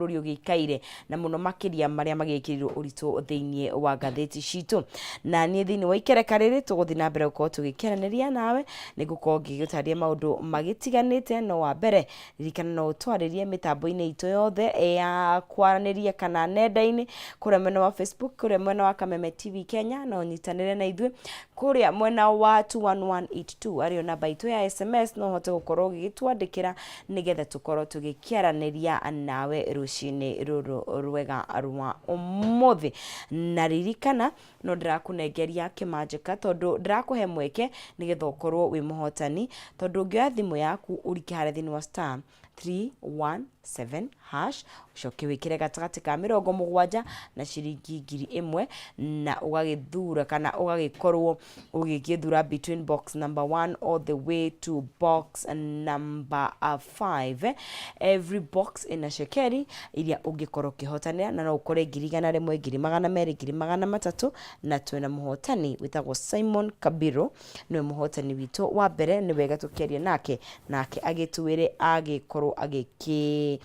bũrũri ũgĩikaire na mũno makĩria marĩa magĩkĩrirwo ũritũ thĩinĩ wa ngathĩti citũ. Na niĩ thĩinĩ wa ikereka rĩrĩ tũgũthiĩ na mbere gũkorwo tũgĩkĩaranĩria nawe nĩ gũkorwo ngĩgũtarĩria maũndũ magĩtiganĩte. No wa mbere ririkana no ũtwarĩrie mĩtambo-inĩ itũ yothe ya kwaranĩria kana nenda-inĩ, kũrĩa mwena wa Facebook, kũrĩa mwena wa Kameme TV Kenya, no ũnyitanĩre na ithuĩ kũrĩa mwena wa 21182 arĩo namba itũ ya SMS, no ũhote gũkorwo ũgĩgĩtwandĩkĩra nĩgetha tũkorwo tũgĩkĩaranĩria nawe rũcinĩ rũrũ rwega rwa ũmũthĩ. Na ririkana no ndĩrakũnengeria kĩmanjĩka tondũ ndĩrakũhe mweke nĩgetha ũkorwo wĩ mũhotani, tondũ ũngĩoya thimũ yaku ũrike harĩa thĩinĩ wa star 317 hash ucoke wĩkĩre gatagatĩ ka 70 na ciringi 1000 na ũgagĩthura kana ũgagĩkorwo ũgĩgĩthura between box number 1 all the way to box number 5. Every box ina shekeri iria ũngĩkorwo ũkĩhotanĩra, na no ũkore 100, 200, 300 na twĩna mũhotani wĩtagwo Simon Kabiro, nĩwe mũhotani witũ wa mbere. Nĩ wega tũkĩaria nake agĩtwĩre agĩkorwo agĩkĩoya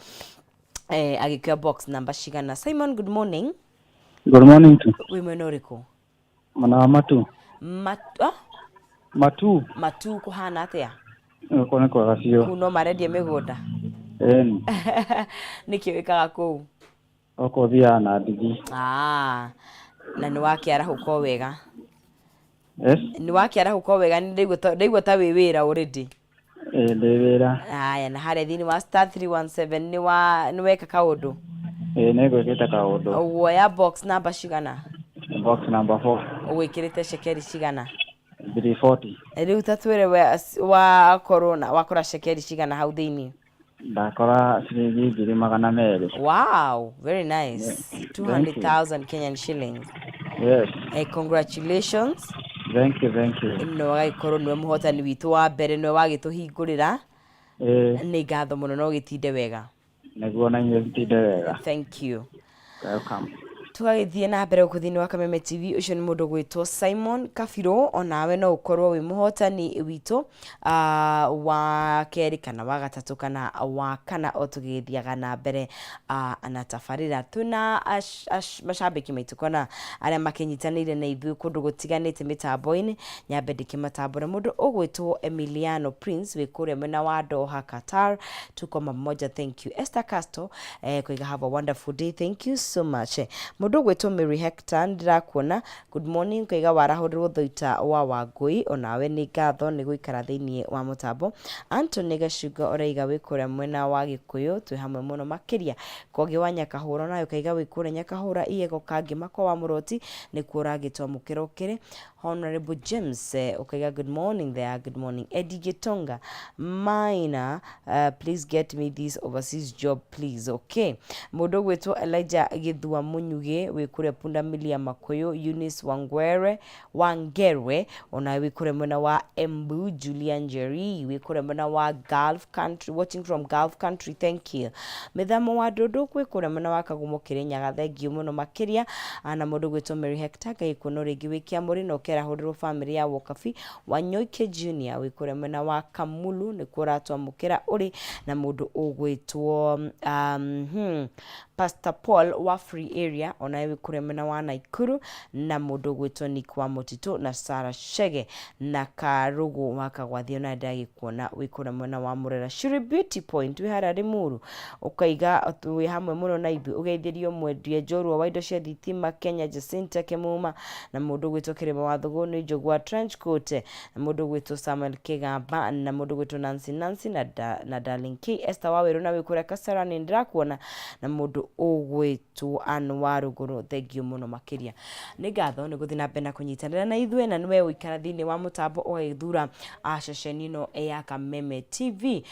box number cigana. Simon, good morning. Good morning to. Wĩ mwena ũrĩkũ? Mwena wa Matu. Matu kũhana atĩa? Kone kwa gacio. Kuno marendia mĩgũnda? Nĩkĩ wĩkaga kũu? Oko thia na ndigi. Na nĩ wakĩarahũka wega? Yes. Nĩ wakĩarahũka wega? Ndaigua ta wĩ wĩra already. Ndĩwĩra. Aya, na harĩa thĩinĩ wa star 317 nĩ weka kaũndũ? Nĩgwĩkĩte kaũndũ. Woya box number cigana? Box number 4. Ũgwĩkĩrĩte cekeri cigana? 340. Rĩu ta twĩre wakora cekeri cigana hau thĩinĩ? Ndakora ciringi 200. Wow, very nice. Yeah. 200,000 Kenyan shillings. Yes. Congratulations. Thank you. No wagĩkorwo nĩwe mũhotani witũ wa mbere, nĩwe wagĩtũhingũrĩra. Nĩ ngatho mũno, no gĩtinde wega. Nĩguo na inyuĩ gĩtinde wega. Thank you. Welcome. Tũgagĩthiĩ na mbere thĩinĩ wa Kameme TV. Ũcio nĩ mũndũ gwĩtwo Simon Kabiro, onawe no ũkorwo wĩ mũhotani witũ wa kerĩ kana wa gatatũ kana wa kana, o tũgĩthiaga na mbere na tabarĩra. Twĩna macambĩki maitũ kana arĩa makĩnyitanĩire na ithuĩ kũndũ gũtiganĩte mĩtambo-inĩ. Nyambe ndĩkĩmatambũre mũndũ ũgwĩtwo Emiliano Prince wĩ kũrĩa mwena wa Doha, Qatar. Tuko pamoja, thank you. Esther Castro kuiga have a wonderful day, thank you so much. Mũndũ gwĩtwo Mary Hector ndĩrakuona, good morning. Kuiga warahũrĩrwo Thũita wa Wangũi, onawe nĩ ngatho nĩ gũikara thĩinĩ wa mũtambo. Anthony Gacunga ũraiga wĩ kũrĩa mwena wa Gĩkũyũ, twĩ hamwe mũno makĩria. Kogi wa Nyakahũra nawe ukaiga wĩ kũrĩa Nyakahũra, Iyego Kangi Makwa wa Mũroti nĩkuo ũragĩtwamũkĩra ũkĩrĩ. Honorable James ukaiga good morning there, good morning. Eddie Gitonga Maina, please get me this overseas job please. Okay. Mũndũ gwĩtwo Elijah Githua Munyuge wĩ kũrĩa Punda Milia Makoyo. Eunice Wangerwe ona wĩ kũrĩa mwena wa Embu. Julian Jerry wĩ kũrĩa mwena wa Gulf Country, watching from Gulf Country, thank you. Mĩthamo wa Ndũndũ wĩ kũrĩa mwena wa Kagumo Kĩrĩnyaga, thengio mũno makĩria. Na mũndũ gwĩtwo Mary Hector gĩkuno rĩngĩ wĩ Kĩamũrĩ na ũkĩrahũrĩrwo family ya Wokabi. Wanyoike Junior wĩ kũrĩa mwena wa Kamulu nĩkuo ũratwamũkĩra ũrĩ. Na mũndũ ũgwĩtwo Pastor Paul wa Free Area ona wĩ kũrĩa mwena wa Naikuru. Na mũndũ gwĩtwo Nick wa Mũtitũ na Sarah Shege na Karũgũ wa Kagwathi ona ndagĩkuona wĩ kũrĩa mwena wa Murera. Shuri Beauty Point wĩ harĩa Limuru, ũkaiga wĩ hamwe mũno na ithuĩ. Ũgeithĩrio Mwendia Njorua wa indo cia thitima Kenya, Jacinta Kemuma. Na mũndũ gwĩtwo Kĩrĩma wa Thũgũ nĩ Njogua Trenchcoat. Na mũndũ gwĩtwo Samuel Kĩgamba. Na mũndũ gwĩtwo Nancy na Darling K. Esther Waweru na wĩ kũrĩa Kasarani ndĩrakuona. Na mũndũ ũgwĩtwo Anwar Rũgũrũ, thengio mũno makĩria. Nĩ ngatho nĩ gũthiĩ na mbere na kũnyitanĩra na ithuĩ, na nĩwe ũikara thĩinĩ wa mũtambo ũgagĩthura ceceni ĩno ya Kameme TV.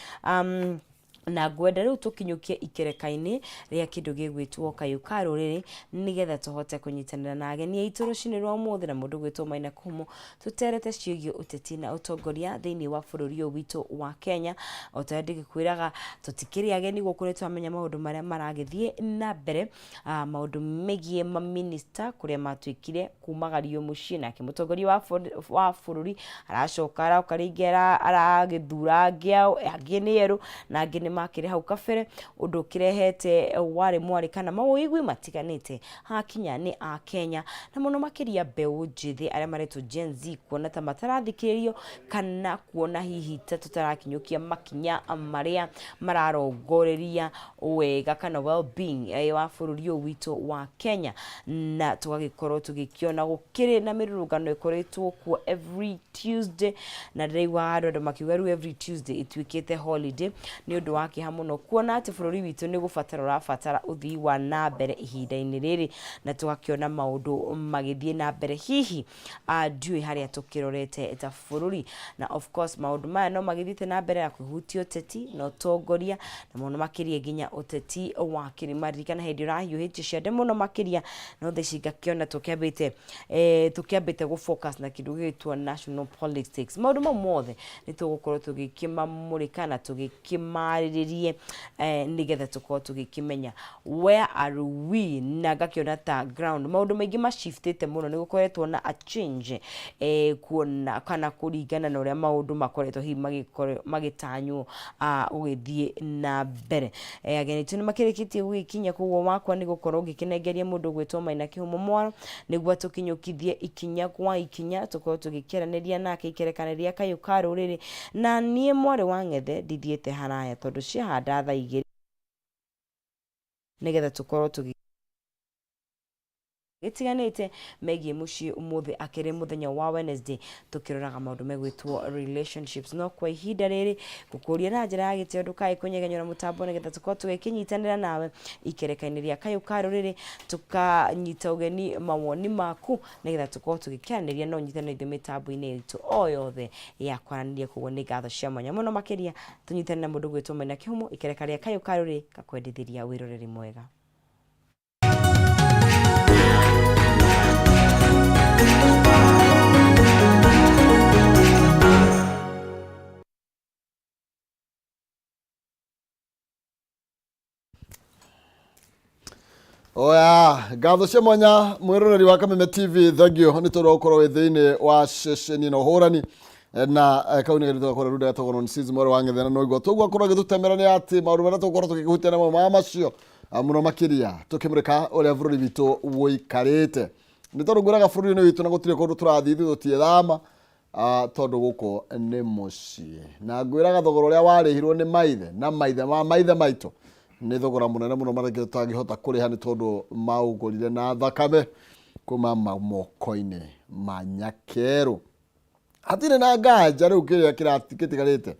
Na ngwenda rĩu tũkinyũkie ikereka-inĩ rĩa kĩndũ gĩgwĩtwo Kayũ ka Rũrĩrĩ nĩgetha tũhote kũnyitanĩra na ageni aitũ rũcinĩ rwa ũmũthĩ. Na mũndũ gwĩtwo Maina Kumu tũterete ciĩgiĩ ũteti na ũtongoria thĩinĩ wa bũrũri ũyũ witũ wa Kenya. O ta ndĩgĩkwĩraga tũtikĩrĩ ageni gũkũ, nĩ twamenya maũndũ marĩa maragĩthiĩ na mbere, maũndũ megiĩ maminista kũrĩa matuĩkire kumagario mũciĩ, nake mũtongoria wa bũrũri aracoka aroka rĩngĩ aragĩthura angĩ nĩ erũ na angĩ nĩ makire hau kabere undu kirehete wari mwari kana mawigwi matiganite hakinya ni a Kenya na muno makiria mbeu njithi aria maretu Gen Z kuona ta matarathikiririo kana kuona hihi ta tutarakinyukia makinya maria mararongoreria wega kana well-being wa bururi witu wa Kenya na tugagikorwo tugikiona gukiri na mirurungano ikoretwo kuo every Tuesday na ndaiwa andu makiuga ru every Tuesday itwikite holiday ni undu wa kiha muno kuona ati bururi witu ni gubatara rabatara uthii wa na mbere ihinda-ini riri na tugakiona maundu magithie na mbere hihi ndui haria tukirorete ta bururi na of course maundu maya no magithite na mbere ya kwihutio uteti no tongoria na muno makiria ginya uteti wa kirimari kana hindi rahiuhitie ciande muno makiria no theci ngakiona tukiambite go focus na kindu gitwa national politics maundu mothe ni tugukorwo tugikimamurika na tugikimaririe nigetha tukorwo tugikimenya where are we na ngakiona ta ground maundu maingi mashiftite muno ni gukoretwo na a change kuona kana kuringana na uria maundu makoretwo hi magitanywo ugithie na mbere ageni tuni makirikitie gwikinya kuwo wakwa ni gukorwo ngikinengeria mundu gwitwo Maina Kihumo Mwaro niguo tukinyukithie ikinya kwa ikinya tukorwo tugikeraniria nake ikerekaniria kayu ka ruriri na nie mwari wa Ng'ethe ndithiete haraya tondu ciahanda thaa igiri nigetha tukorwo gitiganite megie muci umuthi akiri muthenya wa Wednesday tukiroraga maundu megwitwo relationships no kwa ihinda riri gukuria na njira ya gitio ndukai kunyegenyora mutambo nigetha tukorwo tugikinyitanira nawe ikerekaniria kayu ka ruriri tukanyita ugeni mawoni maku nigetha tukorwo tugikianiria no nyitanire mitambo-ini itu o yothe ya kwaraniria kugo ni gatho cia mwanya muno makiria tunyitanire mundu gwitwo Maina Kihumo ikerekania kayu ka ruriri gakwendithiria wiroreri mwega. Oya, gatho cia mwanya mwiroreri wa Kameme TV thagio ni toro ukorwo wi thiini wa ceceni no hurani na kauni gari tugakorwo ruda gatogoro ni sizi mwari wa Ng'ethe na no igwa tugwa korwo gitutemera ni ati mauru bara tukorwo tukihutia na mama macio muno makiria tukimurika uria bururi bitu woikarite ni toro nguraga bururi ni witu na gutire kundu turathi tutie thama tondu guko ni mucii na ngwiraga thogoro uria warihirwo ni maithe na maithe maitu ni thogora munene muno maringi tutangihota kuriha ni tondu maugurire na thakame kuma moko-ini ma Nyakeru hatire na nganja riu kiria kiratigarite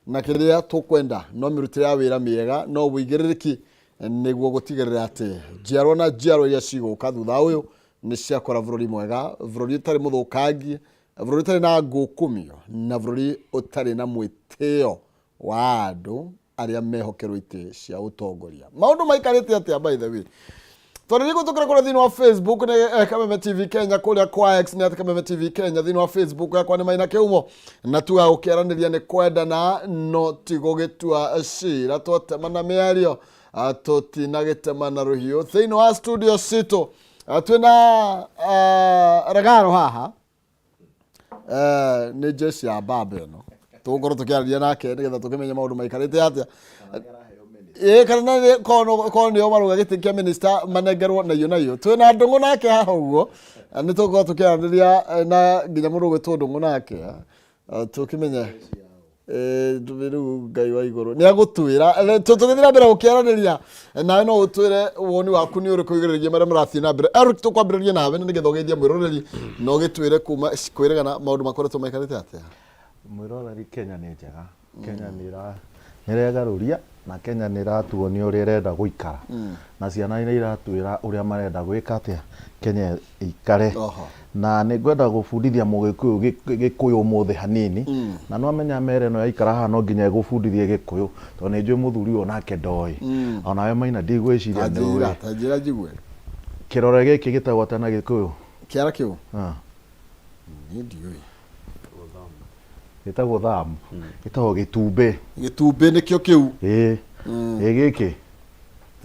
na kiria tukwenda no mirutire ya wira miega no wigiririki niguo gutigirira ati njiarwa na njiarwa iria ciguka thutha uyu ni ciakora bururi mwega bururi utari muthukangie bururi utari na ngukumio na bururi utari na mwitio wa andu aria mehokerwo ite cia utongoria maundu maikarite atia by the way tondu tukira kura thini wa Facebook ni Kameme TV Kenya kuria kwa X ni Kameme TV Kenya thini wa Facebook yakwa ni Maina Kihumo na tuga ukiraniria ni kwendana no tigogitua cira twatemana miario tutinagitema ruhiu thini wa studio sito twina ragaro haha ni jeshi ya babeno tukorwo tukiaria nake nigetha tukimenya maundu maikarite atia kana kono ni omaruga giti kia minister manengerwo na yo twina ndungu nake haha uguo ni tukorwo tukiaria na nginya mundu gwitwo ndungu nake tukimenya tubiru ngai wa iguru ni agutwira tutugithira mbere gukiaraniria nawe no utwire woni waku ni uriku igiririe maria marathi na mbere Eric tukwambiririe nawe nigetha ugeithia mwiroreri no gitwire kuma kwirigana maundu makoretwo maikarite atia mwiroreri Kenya ni njega Kenya ni regaruria na Kenya ni ratuo ni uria renda guikara na ciana ni iratwira uria marenda gwika atia Kenya ikare na ni ngwenda gubundithia mugikuyu gikuyu muthe hanini na no amenya mere no yaikara ha no nginya gubundithie gikuyu to ni njui muthuri onake ndoi ona we Maina ndigwiciria ni tajira jigwe kirore giki gitagwatana gikuyu kiara kiu ni ndiui gitagwo thamu gitagwo gitumbe nikio kiu giki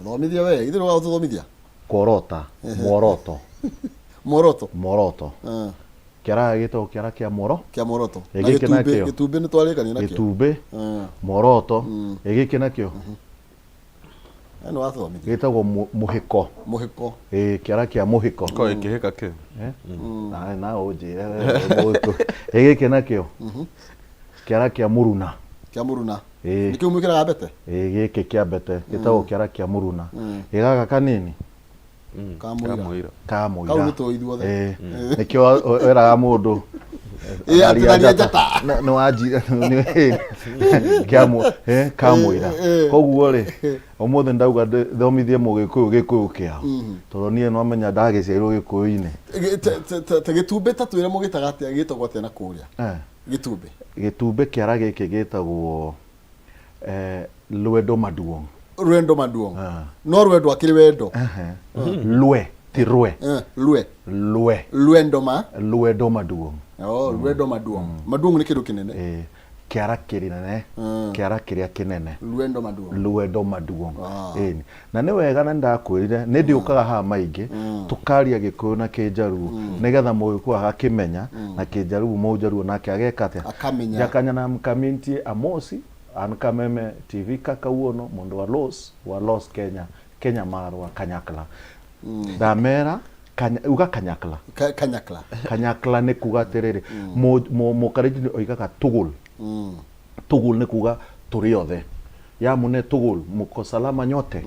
thomithia we ithiru wa thomithia korota mworoto kiara gitagwo kiara kia moro kia moroto na Gĩkĩ nakĩo. gĩtumbĩ nĩ twarĩkania nakĩo gĩtumbĩ moroto gĩkĩ nakĩo nĩ wathomithia gĩtagwo mũhĩko mũhĩko kiara kia mũhĩko Ko ikihika ke. na ũnjĩre gĩkĩ nakĩo kiara kia mũruna kia mũruna Ĩĩ. nĩkĩo mwĩkĩraga mbete gĩkĩ kĩa mbete gĩtagwo kiara kia mũruna gĩgaka kanini kamũira ka kau nĩ mũira tũĩ ithuothe nĩkĩo weraga mũndũ atinaria njata nĩ wanjira ka mũira koguo rĩ ũmũthĩ ndauga thomithie mũgĩkũyũ gĩkũyũ kĩao tondũ niĩ no menya ndagĩciarirwo gĩkũyũ-inĩ gĩtumbĩ ta twĩre mũgĩtaga atĩa gĩtagwo atĩa na kũrĩa gĩtumbĩ gĩtumbĩ kĩara gĩkĩ gĩtagwo Lwedo Maduong rwendo maduong no rwendo akĩrĩ wendo lwe ti rwe lwendo Lwedo Maduong rwendo maduong maduong nĩ kĩndũ kĩnene kĩara kĩnene kĩara kĩrĩa kĩnene Lwedo Maduong na nĩ wega na ndakwĩrire nĩ ndĩũkaga haha maingĩ tũkaria gĩkũyũ na kĩnjaruo nĩgetha mũgĩkũyũ agakĩmenya na kĩnjaruo mũnjaruo nake ageka atĩa akamenya jakanya mkamintie amosi an kameme TV kakauono mondo walos Kenya marwa kanyakla damera uga kanyakla kanyakla nĩ kuga atĩrĩrĩ mũkarenjini oigaga tugul nĩ kuga tũrĩ othe yamu nĩ tugul mũko salama nyote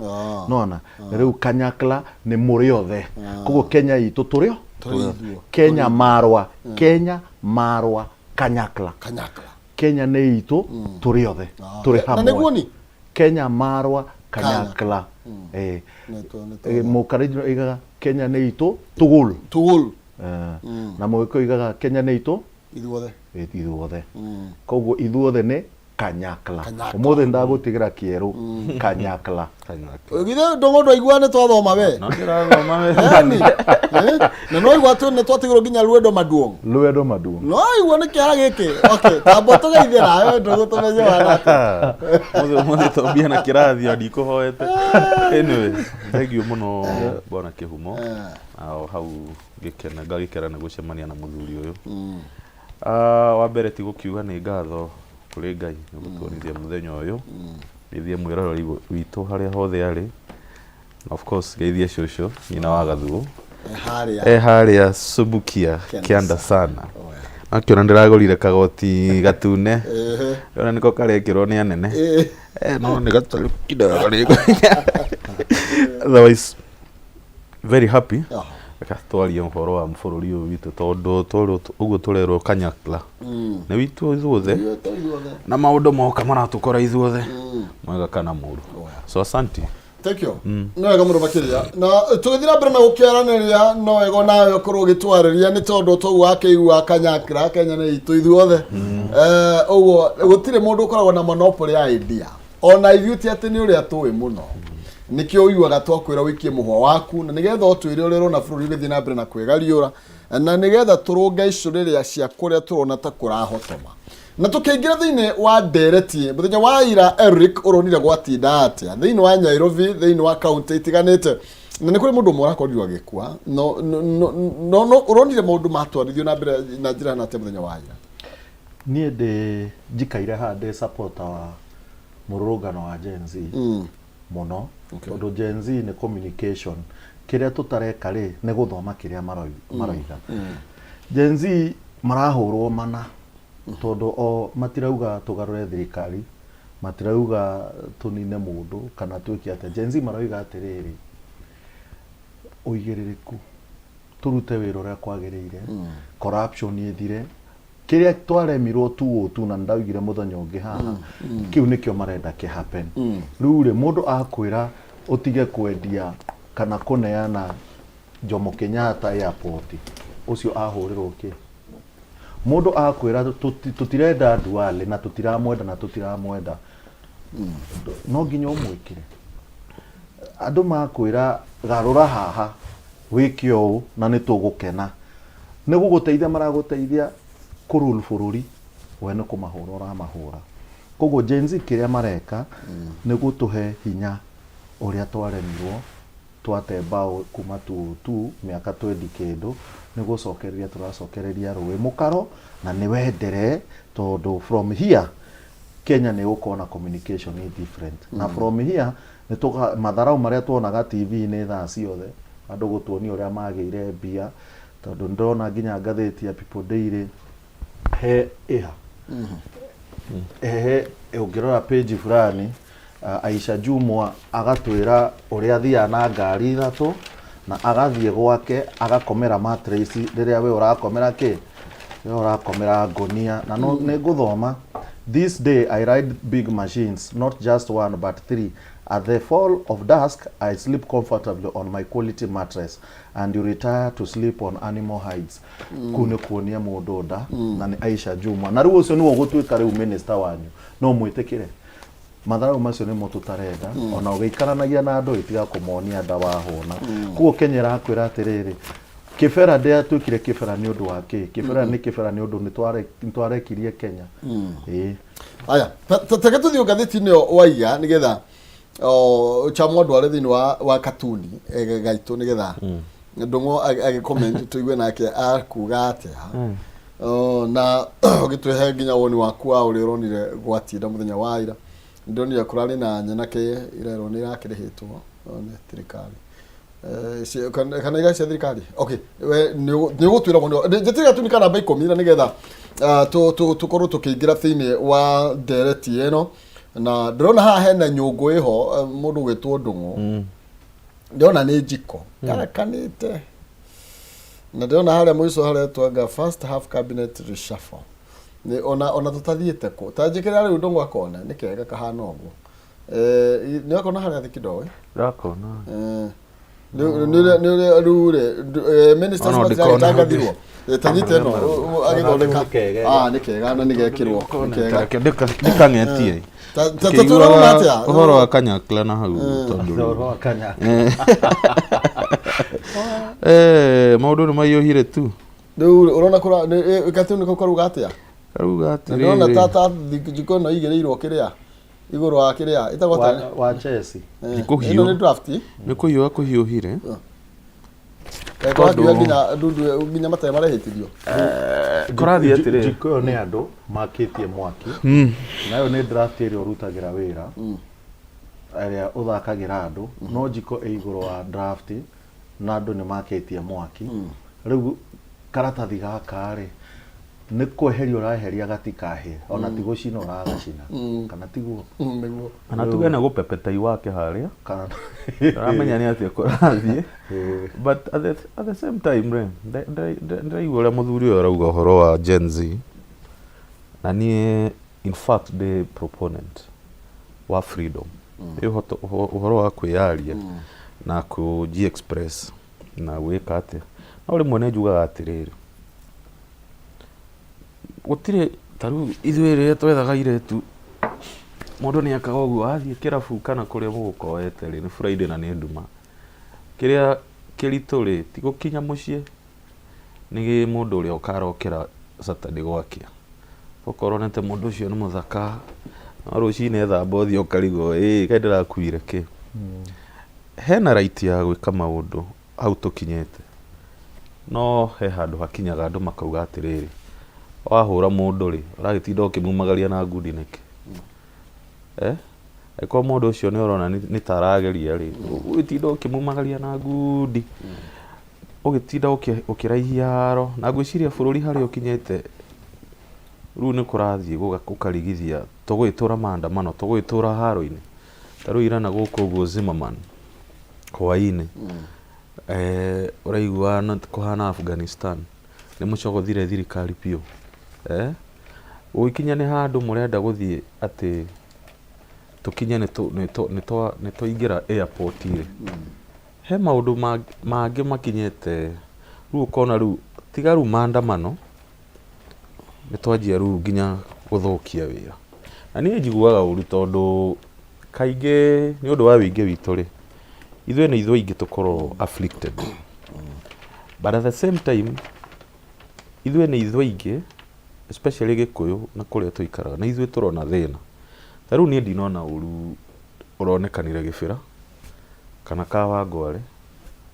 nona rĩu kanyakla nĩ mũrĩ othe koguo Kenya itũ tũrĩ Kenya marwa kanyakla Kenya nĩ itũ tũrĩ othe tũrĩ hamwe Kenya marwa kanyakla mũkarenjini oigaga Kenya nĩ itũ tugul na mũgĩkũyũ oigaga Kenya nĩ itũ ithuothe koguo ithuothe nĩ kanyakla ũmũthĩ ndagũtigĩra kĩerũ kanyakla githĩ ndũng'ũ aigua nĩ twathoma we No ndĩrathoma we. na no igua nĩ twatigĩrwo nginya Lwedo Maduong no igua nĩ kĩara gĩkĩ tambo tũgeithie nawe ndũgũtũmenye wana Mũthĩ twambia na kĩrathi ndikũhoete. Anyway, thengiũ mũno bwana Kĩhumo. Hau ngagĩkena nĩ gũcemania na mũthuri ũyũ. Wa mbere ti gũkiuga nĩ ngatho kũrĩ Ngai nĩ gũtuonithia mũthenya ũyũ. Geithie mwĩroreri witũ harĩa hothe arĩ. Of course geithie cũcũ nyina wa Gathuũ. Harĩa Subukia kĩanda sana. Akĩona ndĩragũrire kagoti gatune. Ona nĩko karekĩrwo nĩ anene. No nĩ gatarĩ kidogo. Otherwise very happy. Twaria ũhoro wa bũrũri ũyũ witũ tondũ ũguo tũrerwo kanyakla nĩ witũ ithuothe na maũndũ moka maratũkora ithuothe mwega kana mũru. So asante. Thank you. No wega mũno makĩria na tũgĩthiĩ na mbere na gũkĩaranĩria no wega nawe ũkorwo ũgĩtwarĩria nĩ tondũ tũu akĩigua kanyakla Kenya nĩ itũ ithuothe ũguo gũtirĩ mũndũ ũkoragwo na monopoly ya idea ona ithuĩ ti atĩ nĩ ũrĩa tũĩ mũno nikio uiwaga twakwira wikie muhwa waku na nigetha otwire uri rona bururi githii na mbere na kwegariura na nigetha turunge icuriria cia kuria turona ta kurahotoma na tukiingira thiini wa ndereti muthenya wa ira Eric uronire gwatinda atia thiini wa Nairobi thiini wa county itiganite na ni kuri mundu morakorirwo agikua no uronire maundu matwarithio na mbere na njira na atia muthenya wa ira nie de njikaire hande supporter wa murugano wa Gen Z muno tondu Gen Z ni communication kiria tutareka ri ni guthoma kiria maroiga Gen Z marahurwo mana tondu o matirauga tugarure thirikari matirauga tunine mundu kana twiki ate Gen Z maroiga atiriri uigiririku turute wira uria kwagiriire corruption ithire kiria twaremirwo tu na ndaugire muthenya ungi haha kiu nikio marenda ki happen riu ri mundu akwira utige kwendia kana kuneana Jomo Kenyatta airport ucio ahurirwo ki mundu akwira tutirenda Duale na tutiramwenda no nginya umwikire andu makwira garura haha wikio na nitugukena niguguteithia maraguteithia kurul bururi wene kumahura uramahura koguo Gen Z kiria mareka nigutuhe hinya uria twaremirwo twate bao kuma tu miaka 20 kindu ni gucokereria turacokereria rũĩ mũkaro na nĩ wendere tondu from here Kenya nĩ gũkorwo na communication is different na from here nĩ matharau marĩa tuonaga TV-inĩ thaa ciothe andũ gũtuonia ũrĩa magĩire mbia tondu ndona nginya ngathĩti ya People Daily he iha ũngĩrora page fulani Aisha Jumwa agatwĩra ũrĩa athiaga na ngari ithatũ na agathiĩ gwake agakomera mattress rĩrĩa we ũrakomera we ũrakomera ngonia na no nĩ ngũthoma this day I ride big machines not just one but 3 at the fall of dusk I sleep comfortably on my quality mattress and you retire to sleep on animal hides kune kuonia mũndũ nda na nĩ Aisha Jumwa na rĩu ũcio nĩwe ũgũtuĩka rĩu minister wanyu no mwĩtĩkire matharau macio nĩmo tũtarenda ona ũgĩikaranagia na andũ itiga kũmonia nda wahona kuo Kenya ĩrakwĩra atĩrĩrĩ kĩbera ndĩatuĩkire kĩbera nĩ ũndũ wa kĩ kĩbera nĩ kĩbera nĩ ũndũ nĩtwarekirie Kenya aya teke tũthiĩ ngathĩti-inĩ waiga nĩgetha Chamwa ndware thĩinĩ wa katuni gaitũ nĩgetha Ndung'u agĩcomment tũigue nake akuga atĩa na ũgĩtũhe nginya woni waku wa ũrĩa ũronire gwatinda mũthenya wa ira ndonire kurari na nyanake irero nĩ irakĩrĩhĩtwo nĩ thirikari kana ira cia thirikari okay we nĩ ũgũtwĩra mũno njĩtĩga tunika namba 10 na nĩgetha tũkorwo tũkĩingĩra thĩinĩ wa ndereti ĩno na ndĩrona haha hena nyũngũ ĩho mũndũ gwĩtwo Ndung'u ndĩrona nĩ njiko yarakanĩte na ndĩrona harĩa mũico haretwaga first half cabinet reshuffle ni ona tutathiĩte kũ tanjĩkĩra rĩu Ndung'u akona nĩ kega kahana ũguo nĩ akona harĩa thĩ kidogo ndakona nĩ rũre ministers matangathirwo tanyite no agĩthondeka nĩ kega na nĩ gekĩrwo ndikang'etie tatũrona atĩa ũhoro wa kanyakla na hau tondũ maũndũ nĩ maiyũhire tu rĩu ũrona kũra gatũ nĩ karuga atĩa karuga atĩrĩrĩ ndĩrona tata jiko no igĩrĩirwo kĩrĩa igũrũ wa kĩrĩa itagwata wa Chelsea ĩno nĩ draft nĩ kũhiũha kũhiũhire kwa nginya ndundu nginya matarĩ marehĩtithio kũrathiĩ atĩrĩrĩ jiko ĩyo nĩ andũ makĩtie mwaki nayo nĩ draft ĩrĩa ũrutagĩra wĩra ĩrĩa ũthakagĩra andũ no jiko ĩ igũrũ wa draft na andũ nĩ makĩtie mwaki rĩu karatathi gaka-rĩ nĩ kweheria ũraheria gatikahĩ ona ti gũcina ũragacina kana tiguo nĩguo kana tuge nĩ gũpepetai wake harĩa kana aramenya nĩ atĩa kũrathiĩ but at the same time ndĩraigua ũrĩa mũthuri ũyũ arauga ũhoro wa Gen Z na niĩ in fact the proponent wa freedom ũhoro wa kwĩyaria na kũji express na gwĩka atĩa no rĩmwe nĩ njugaga atĩrĩrĩ gũtirĩ tarĩu ithuĩ rĩrĩa twethaga iretu mũndũ nĩ akaga ũguo athiĩ kĩrabu kana kũrĩa mũgũkoete rĩ nĩ Friday na nĩ nduma kĩrĩa kĩritũ-rĩ ti gũkinya mũciĩ nĩ mũndũ ũrĩa ũkarokera Saturday gwakia ũkoronete mũndũ ũcio nĩ mũthaka no rũcinĩ ethamba ũthiĩ ũkarigwo kaĩ ndĩrakuire kĩ hena right ya gwĩka maũndũ hau tũkinyĩte no he handũ hakinyaga andũ makauga atĩrĩrĩ wahũra mũndũ rĩ ũragĩtinda ũkĩmumagaria na ngundi nĩkĩ eko mũndũ ũcio nĩ ũrona nĩ tarageria rĩ ũgĩtinda ũkĩmumagaria na ngundi ũgĩtinda ũkĩraihia haro na ngwĩciria bũrũri harĩa ũkinyĩte rĩu nĩ kũrathiĩ gũkarigithia tũgũgĩtũra maandamano tũgũgĩtũra haro-inĩ tarĩu ira na gũkũ ũguo Zimmerman hwaĩ-inĩ ũraigua kũhana Afghanistan nĩ mũcogothire thirikari piũ ũgĩkinya nĩ handũ mũrenda gũthiĩ atĩ tũkinye nĩ twaingĩra airport-rĩ he maũndũ mangĩ makinyĩte rĩu ũkona rĩu tiga rĩu maandamano nĩ twanjia rĩu nginya gũthũkia wĩra na niĩ njiguaga ũru tondũ kaingĩ nĩ ũndũ wa wĩingĩ witũ-rĩ ithuĩ nĩ ithuĩ aingĩ tũkorwo afflicted but at the same time ithuĩ nĩ ithuĩ aingĩ especially Gĩkũyũ na kũrĩa tũikaraga na ithuĩ tũrona thĩna ta rĩu niĩ ndinona ũru ũronekanire Gĩbĩra kana Kawangware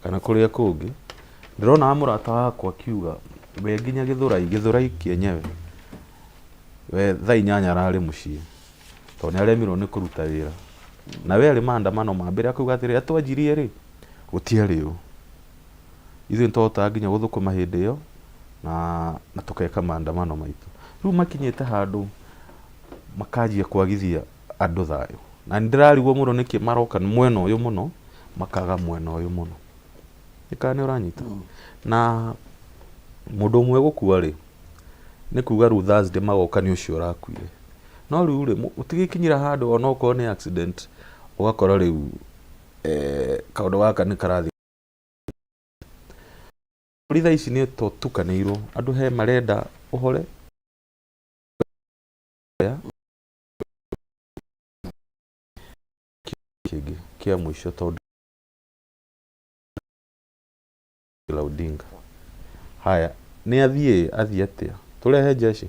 kana kuria kungi ndirona murata wakwa akiuga we nginya githurai kienyewe we thaa 8 arari mucii to ni aremirwo ni kuruta wira na we ari maandamano mambere akuga atiri atwanjirie ri gutiari u ithu ntota nginya guthukuma hindi iyo na tukeka maandamano maitu riu makinyite handu makajia kwagithia andu thayo na ndirarigwo muno niki maroka mwena uyu muno makaga mwena uyu muno ikane uranyita na mundu umwe gukua ri ni kuga ru Thursday magoka ni ucio rakuire no riu ri utigikinyira handu ona uko ni accident ugakora riu kaundu gaka ni karathi ritha ici ni tukanirwo andu he marenda uhore kingi kia mwisho tondu Odinga haya ni athie atia turehe jeshi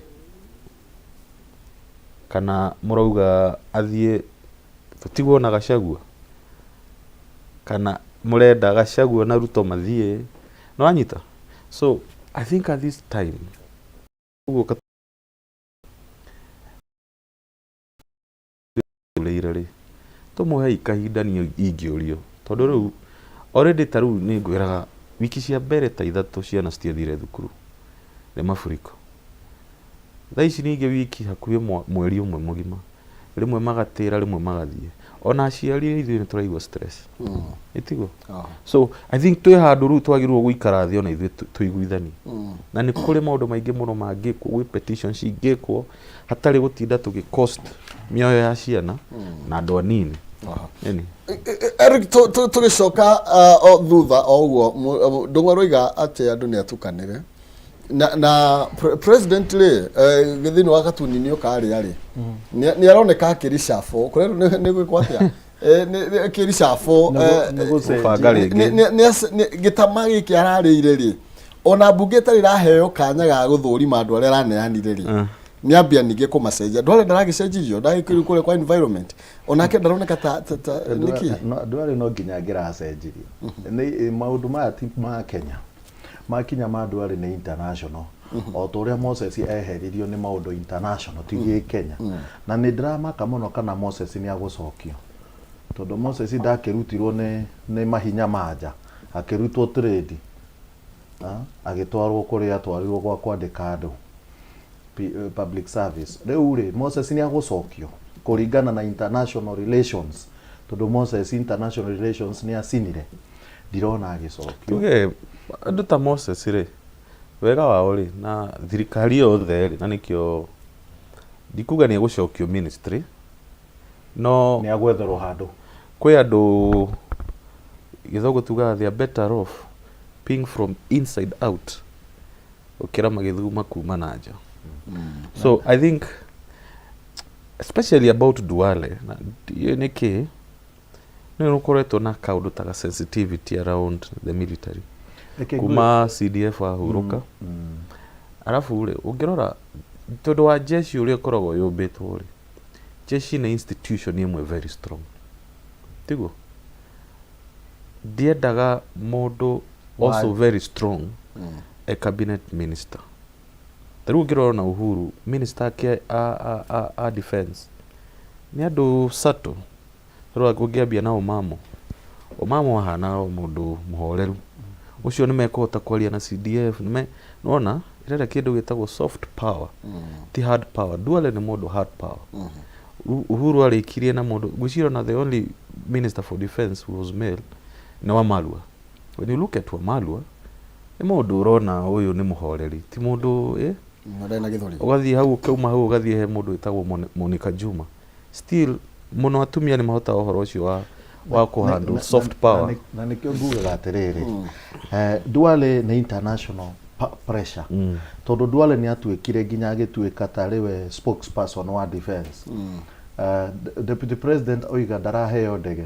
kana murauga athie tutigwo na Gachagua kana murenda Gachagua na Ruto mathie no anyita so I think at this time leirari tumuhe ikahinda ni ingiorio tondu riu already taru ni ngwiraga wiki cia mbere ta 3 ciana citiathire thukuru ni mafuriko thaa ici ningi wiki hakuhi mweri umwe mugima rimwe magatira rimwe magathie ona aciari ithuĩ nĩ tũraigua stress itigo so I think twĩ handũ rĩu twagĩrĩirwo gũikara thĩ ona ithuĩ tũiguithanie na nĩ kũrĩ maũndũ maingĩ mũno mangĩkwo gwĩ petitions ingĩkwo hatarĩ gũtinda tũgĩ-cost mĩoyo ya ciana na andũ anini Eric tũgĩcoka thutha o ũguo Ndung'u roiga atĩ andũ nĩ atukanĩre na president rĩ gĩthĩinĩ wa gatuni nĩ ũkarĩa rĩ nĩ aroneka akĩricabwo kũrerwo nĩ gwĩkwo atĩa akĩricabwo gĩtama gĩkĩ ararĩire rĩ ona mbunge ĩtarĩ ĩraheo kanya ga gũthũrima andũ arĩa araneanire rĩ nĩ ambia ningĩ kũmacenjia ndware ndaragĩcenjirio ndagĩkĩrĩ kũrĩa kwa environment onake ndaroneka ta nĩkĩ ndware no nginya angĩracenjirio nĩ maũndũ maya ti ma Kenya makinya mandu ari ni international o toria Moses eheririo ni maundu international tigi Kenya na ni ndramaka muno kana Moses ni agũcokio tondu Moses ndakirutirwo ni mahinya manja akirutwo trade agitwarwo kuria atwarirwo gwa kwandika andu public service riu ri Moses ni agũcokio kuringana na international relations tondu Moses international relations ni acinire ndirona agĩcokio tuge andu ta Moses ri wega wao ri na thirikari yothe ri na nikio ndikuga ni egũcokio ministry no ni agwetherwo handu kwi andu githogo tuga they are better off being from inside out ukira magithuma kuma na nja so I think especially about Duale na niki ni ukoretwo na kaundu ta sensitivity around the military kuma CDF ahuruka arafu ri ungirora tondu wa jeshi uri koragwo yumbitwo ri jeshi na institution imwe very strong tigo ndiendaga mundu also very strong a cabinet minister taru ungirora na Uhuru minister ke a defense ni andu sato ro kungiambia na Omamo hana mundu muhoreru ucio ni mekota kwaria na CDF nona irera kindu gitagwo soft power ti hard power Duale ni mundu hard power Uhuru arikirie na mundu guciro na the only minister for defense who was male na Wamalwa when you look at Wamalwa ni mundu urona uyu ni muhoreri ti mundu na githori ugathie hau kauma hau ugathie he mundu itagwo Monica Juma still muno atumia ni mahota uhoro ucio wa kuhandle soft power na nikio nguga atiriri Duale ni international pressure tondu Duale ni atuikire nginya agituika tariwe spokesperson wa defense deputy president oiga ndaraheo ndege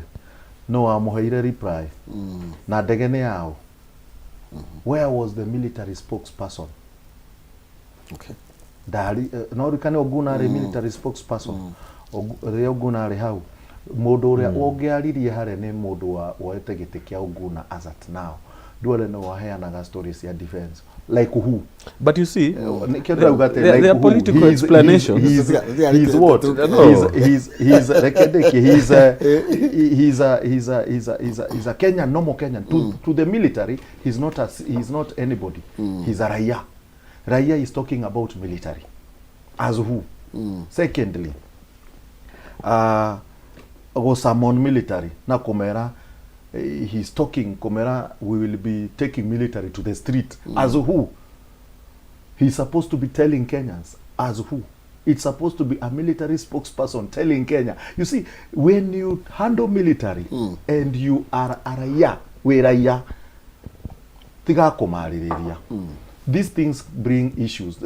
no amuheire reply na ndege ni yao where was the military spokesperson okay dari no rikane Oguna ari military spokesperson Oguna ari hau mundu uria ungiaririe hare ni mundu wa woete giti kia unguna as at now duale no waheanaga stories ya defense like who, but you see there are political explanations. He's what? He's Rekedeki. He's a Kenyan, normal Kenyan. To the military, he's not anybody. He's a Raia. Raia is talking about military. As who? Secondly, go summon military. Na Komera, he's talking, Komera, we will be taking military to the street. As who? He's supposed to be telling Kenyans. As who? It's supposed to be a military spokesperson telling Kenya. You see, when you handle military and you are a Raia, we Raia, tiga komariria. These things bring issues.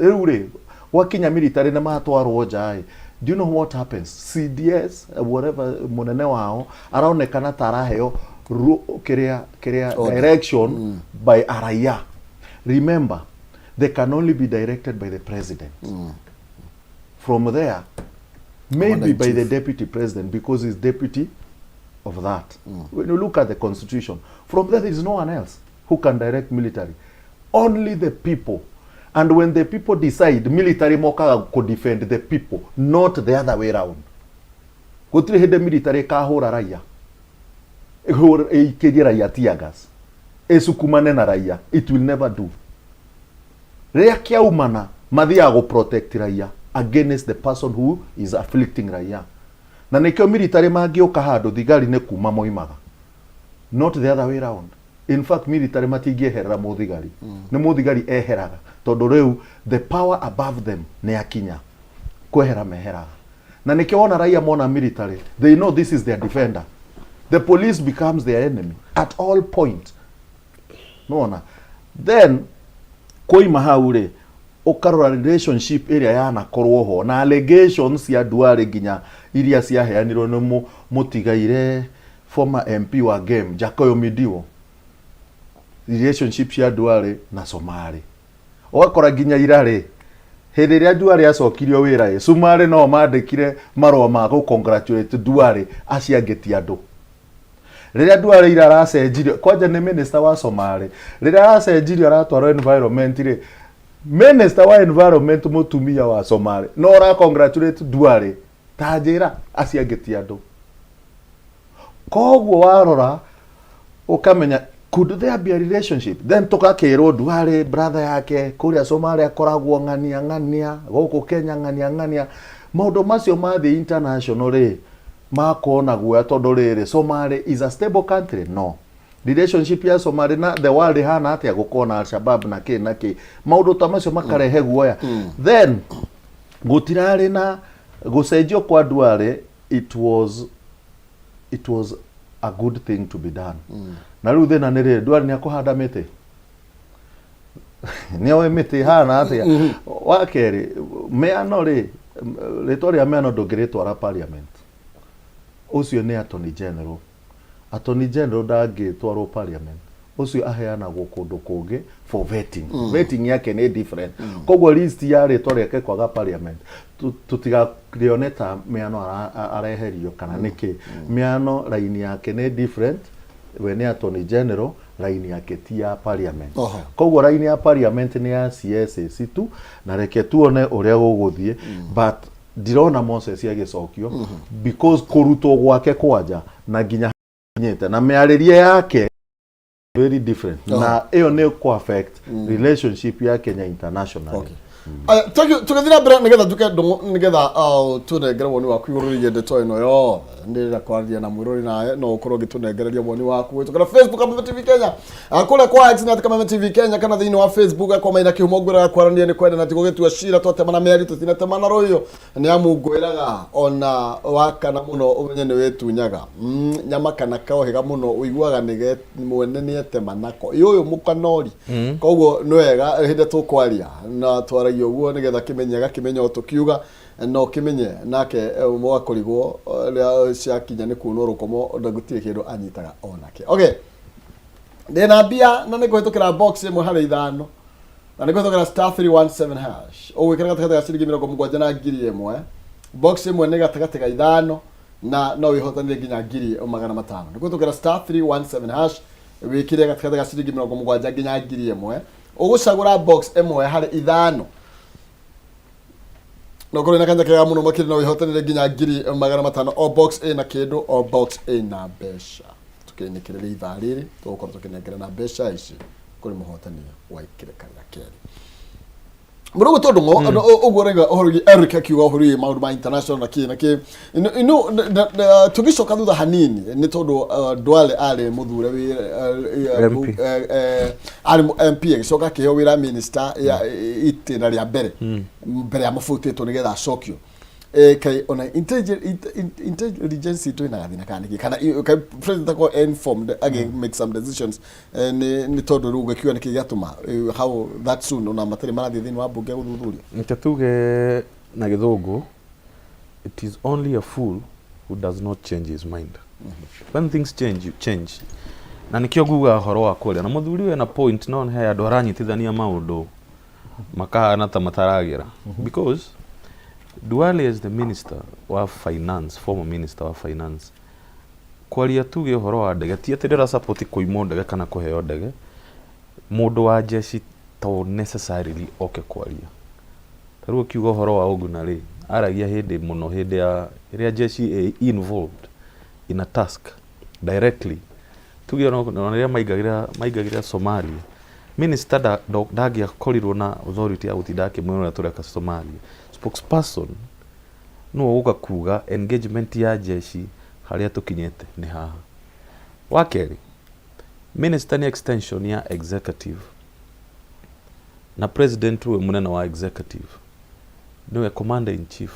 Wakenya military na matwarwo njai. Do you know what happens? CDS, whatever munene wao, araonekana taraheo direction by a Raia. Remember, they can only be directed by the president. From there, maybe by the deputy president, because he's deputy of that. When you look at the constitution, from there is no one else who can direct military. Only the people. And when the people decide, military moka could defend the people, not the other way around. Gutire hede military kahora raia. Ikedi raia tiagas. Esukumane na raia. It will never do. Rea kia umana, mathia go protect raia against the person who is afflicting raia. Na nekio military magioka hado thigari ne kuma moimaga. Not the other way around. In fact, military matingieherera muthigari. Ne muthigari eheraga. Tondu riu the power above them ne akinya. Kwehera meheraga. Na nekio ona raia mona military, they know this is their defender. The police becomes their enemy at all point. No. Then koima haure okarora relationship area yana korwo ho na allegations ya Duale ginya iria cia heanirwo no mutigaire former MP wa game Jakoyo Midiwo. Relationship ya Duale na Somali okora ginya irare hede ria Duale acokirio wira Somali no mandikire marwa ma go congratulate Duale aciangeti andu. Riria Duale ira aracenjirio kwanja ni minister wa Somali riria aracenjirio aratwaro environment ri minister wa environment mutumia wa Somali no ra congratulate Duale tajira aciangeti andu. Koguo warora ukamenya could there be a relationship? Then tukakirwo Duale brother yake kuria Somali akoragwo ng'ania goko Kenya ng'ania maundu macio ma the international ri makona guya tondu riri Somali is a stable country. No, relationship ya Somali na the world hana atia gukona Al-Shabaab na ki maundu ta macio makarehe guoya. Then gutirari na gucenjio kwa Duale, it was a good thing to be done. Na riu thina ni riri Duale ni akuhanda miti ni oe miti hana atia wakeri meano ri ritoria meano ndungiritwara parliament. Ucio ni Attorney General. Attorney General ndangitwarwo parliament. Ucio aheanagwo kundu kungi for vetting. Vetting yake ni different. Koguo list ya ritwa riake kwaga parliament. Tutigakioneta meano areherio kana niki. Meano line yake ni different. We ni Attorney General, line yake ti ya parliament. Koguo line ya parliament ni ya CSAC tu na reke tuone uria guguthie but dirona Moses yagicokio because kurutwo gwake kwaja na ginya nyete na mearerie yake very different. Na iyo ne ko affect relationship ya Kenya international. Tukathira mbere nigetha duke nigetha tunengere woni waku iguru yende to ino yo ndira kwaria na mwirori naye no ukorwo gitunengereria woni waku witu kana Facebook kama TV Kenya kule kwa X na kama TV Kenya kana thini wa Facebook kwa maina kihumo ngura kwarania ni kwenda na tigogetua shira twatema na meri tutinatema na royo ni amungwiraga ona wakana muno umenye ni wetunyaga nyama kana kaohega muno uiguaga nige mwene ni etema nako yoyo mukanori koguo ni wega hinde tukwaria na twara yoguo nigetha kimenya tukiuga no kimenye nake mwakorigwo cia kinya ni kuno rukomo ndagutire kindu anyitaga onake. Okay, ndena bia na nikuhitukira box imwe hari ithano na nikuhitukira *317# o wikira gatagati ga ciringi 70 na ngiri imwe box imwe ni gatagati ga ithano na no wihotanire nginya 500 nikuo tukira *317# wikire gatikati ga ciringi 70 nginya 1000 ugucagura box ĩmwe harĩ 5 no kuri na kanja kega muno makiri no wihotanire nginya 500 o box ina kindu o box ina mbeca tukinikirira ithaa riri tugukorwo tukinengera na mbeca ici kuri muhotani wa ikirekana keri murugo tondu ngo ugorega ohorogi Eric akiuga ohori maundu ma international na ki ino tugicoka thutha hanini ni tondu Duale ari muthure wi ari MP gicoka kiheo wira minister ya itira ria mbere mbere ya mufutitwo nigetha acokio kai ona intelligence to ina gathina kana president ko informed again make some decisions ni tondu rugo kiwa nikigatuma how that soon ona matari marathi thini wa bunge guthuthuria nitatuge na githungu it is only a fool who does not change his mind when things change you change na nikio guga horo wa kuria na muthuri we na point no he andu aranyitithania maundu makahana ta mataragira because Duale is the minister wa finance, former minister wa finance. Kwaria tuge horo wa ndege ti atendera support kuimo ndege kana kuheo ndege. Mundu wa jeshi to necessarily okay kwaria. Taruo kiugo horo wa oguna ri aragia hindi muno hindi ya ria jeshi involved in a task directly. Tuge no ria maigagira Somalia. Minister dagia korirwo na authority ya utidake mwena tureka Somalia. Spokesperson no uga kuga engagement ya jeshi haria tukinyete ni haha wakeri minister ni extension ya executive na president we munene wa executive no commander in chief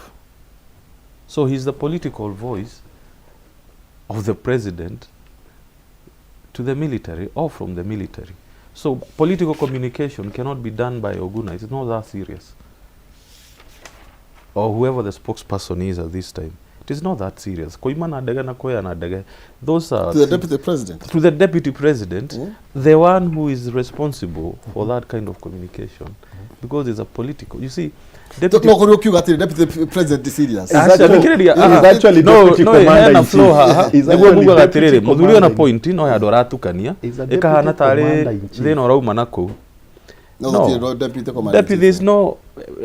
so he's the political voice of the president to the military or from the military so political communication cannot be done by Oguna. It's not that serious. Or whoever the spokesperson is at this time. It is not that serious. Koimana ndege na koya na ndege. Those are to the deputy president. To the deputy president, the one who is responsible for that kind of communication, because it's a political. You see, deputy. No, deputy president is serious. Actually, no, commander in chief. Niguo Google atiriri. Muthuri na point no ya dora tukania. Ikahana tare thina rauma nako. No, deputy commander. Deputy is no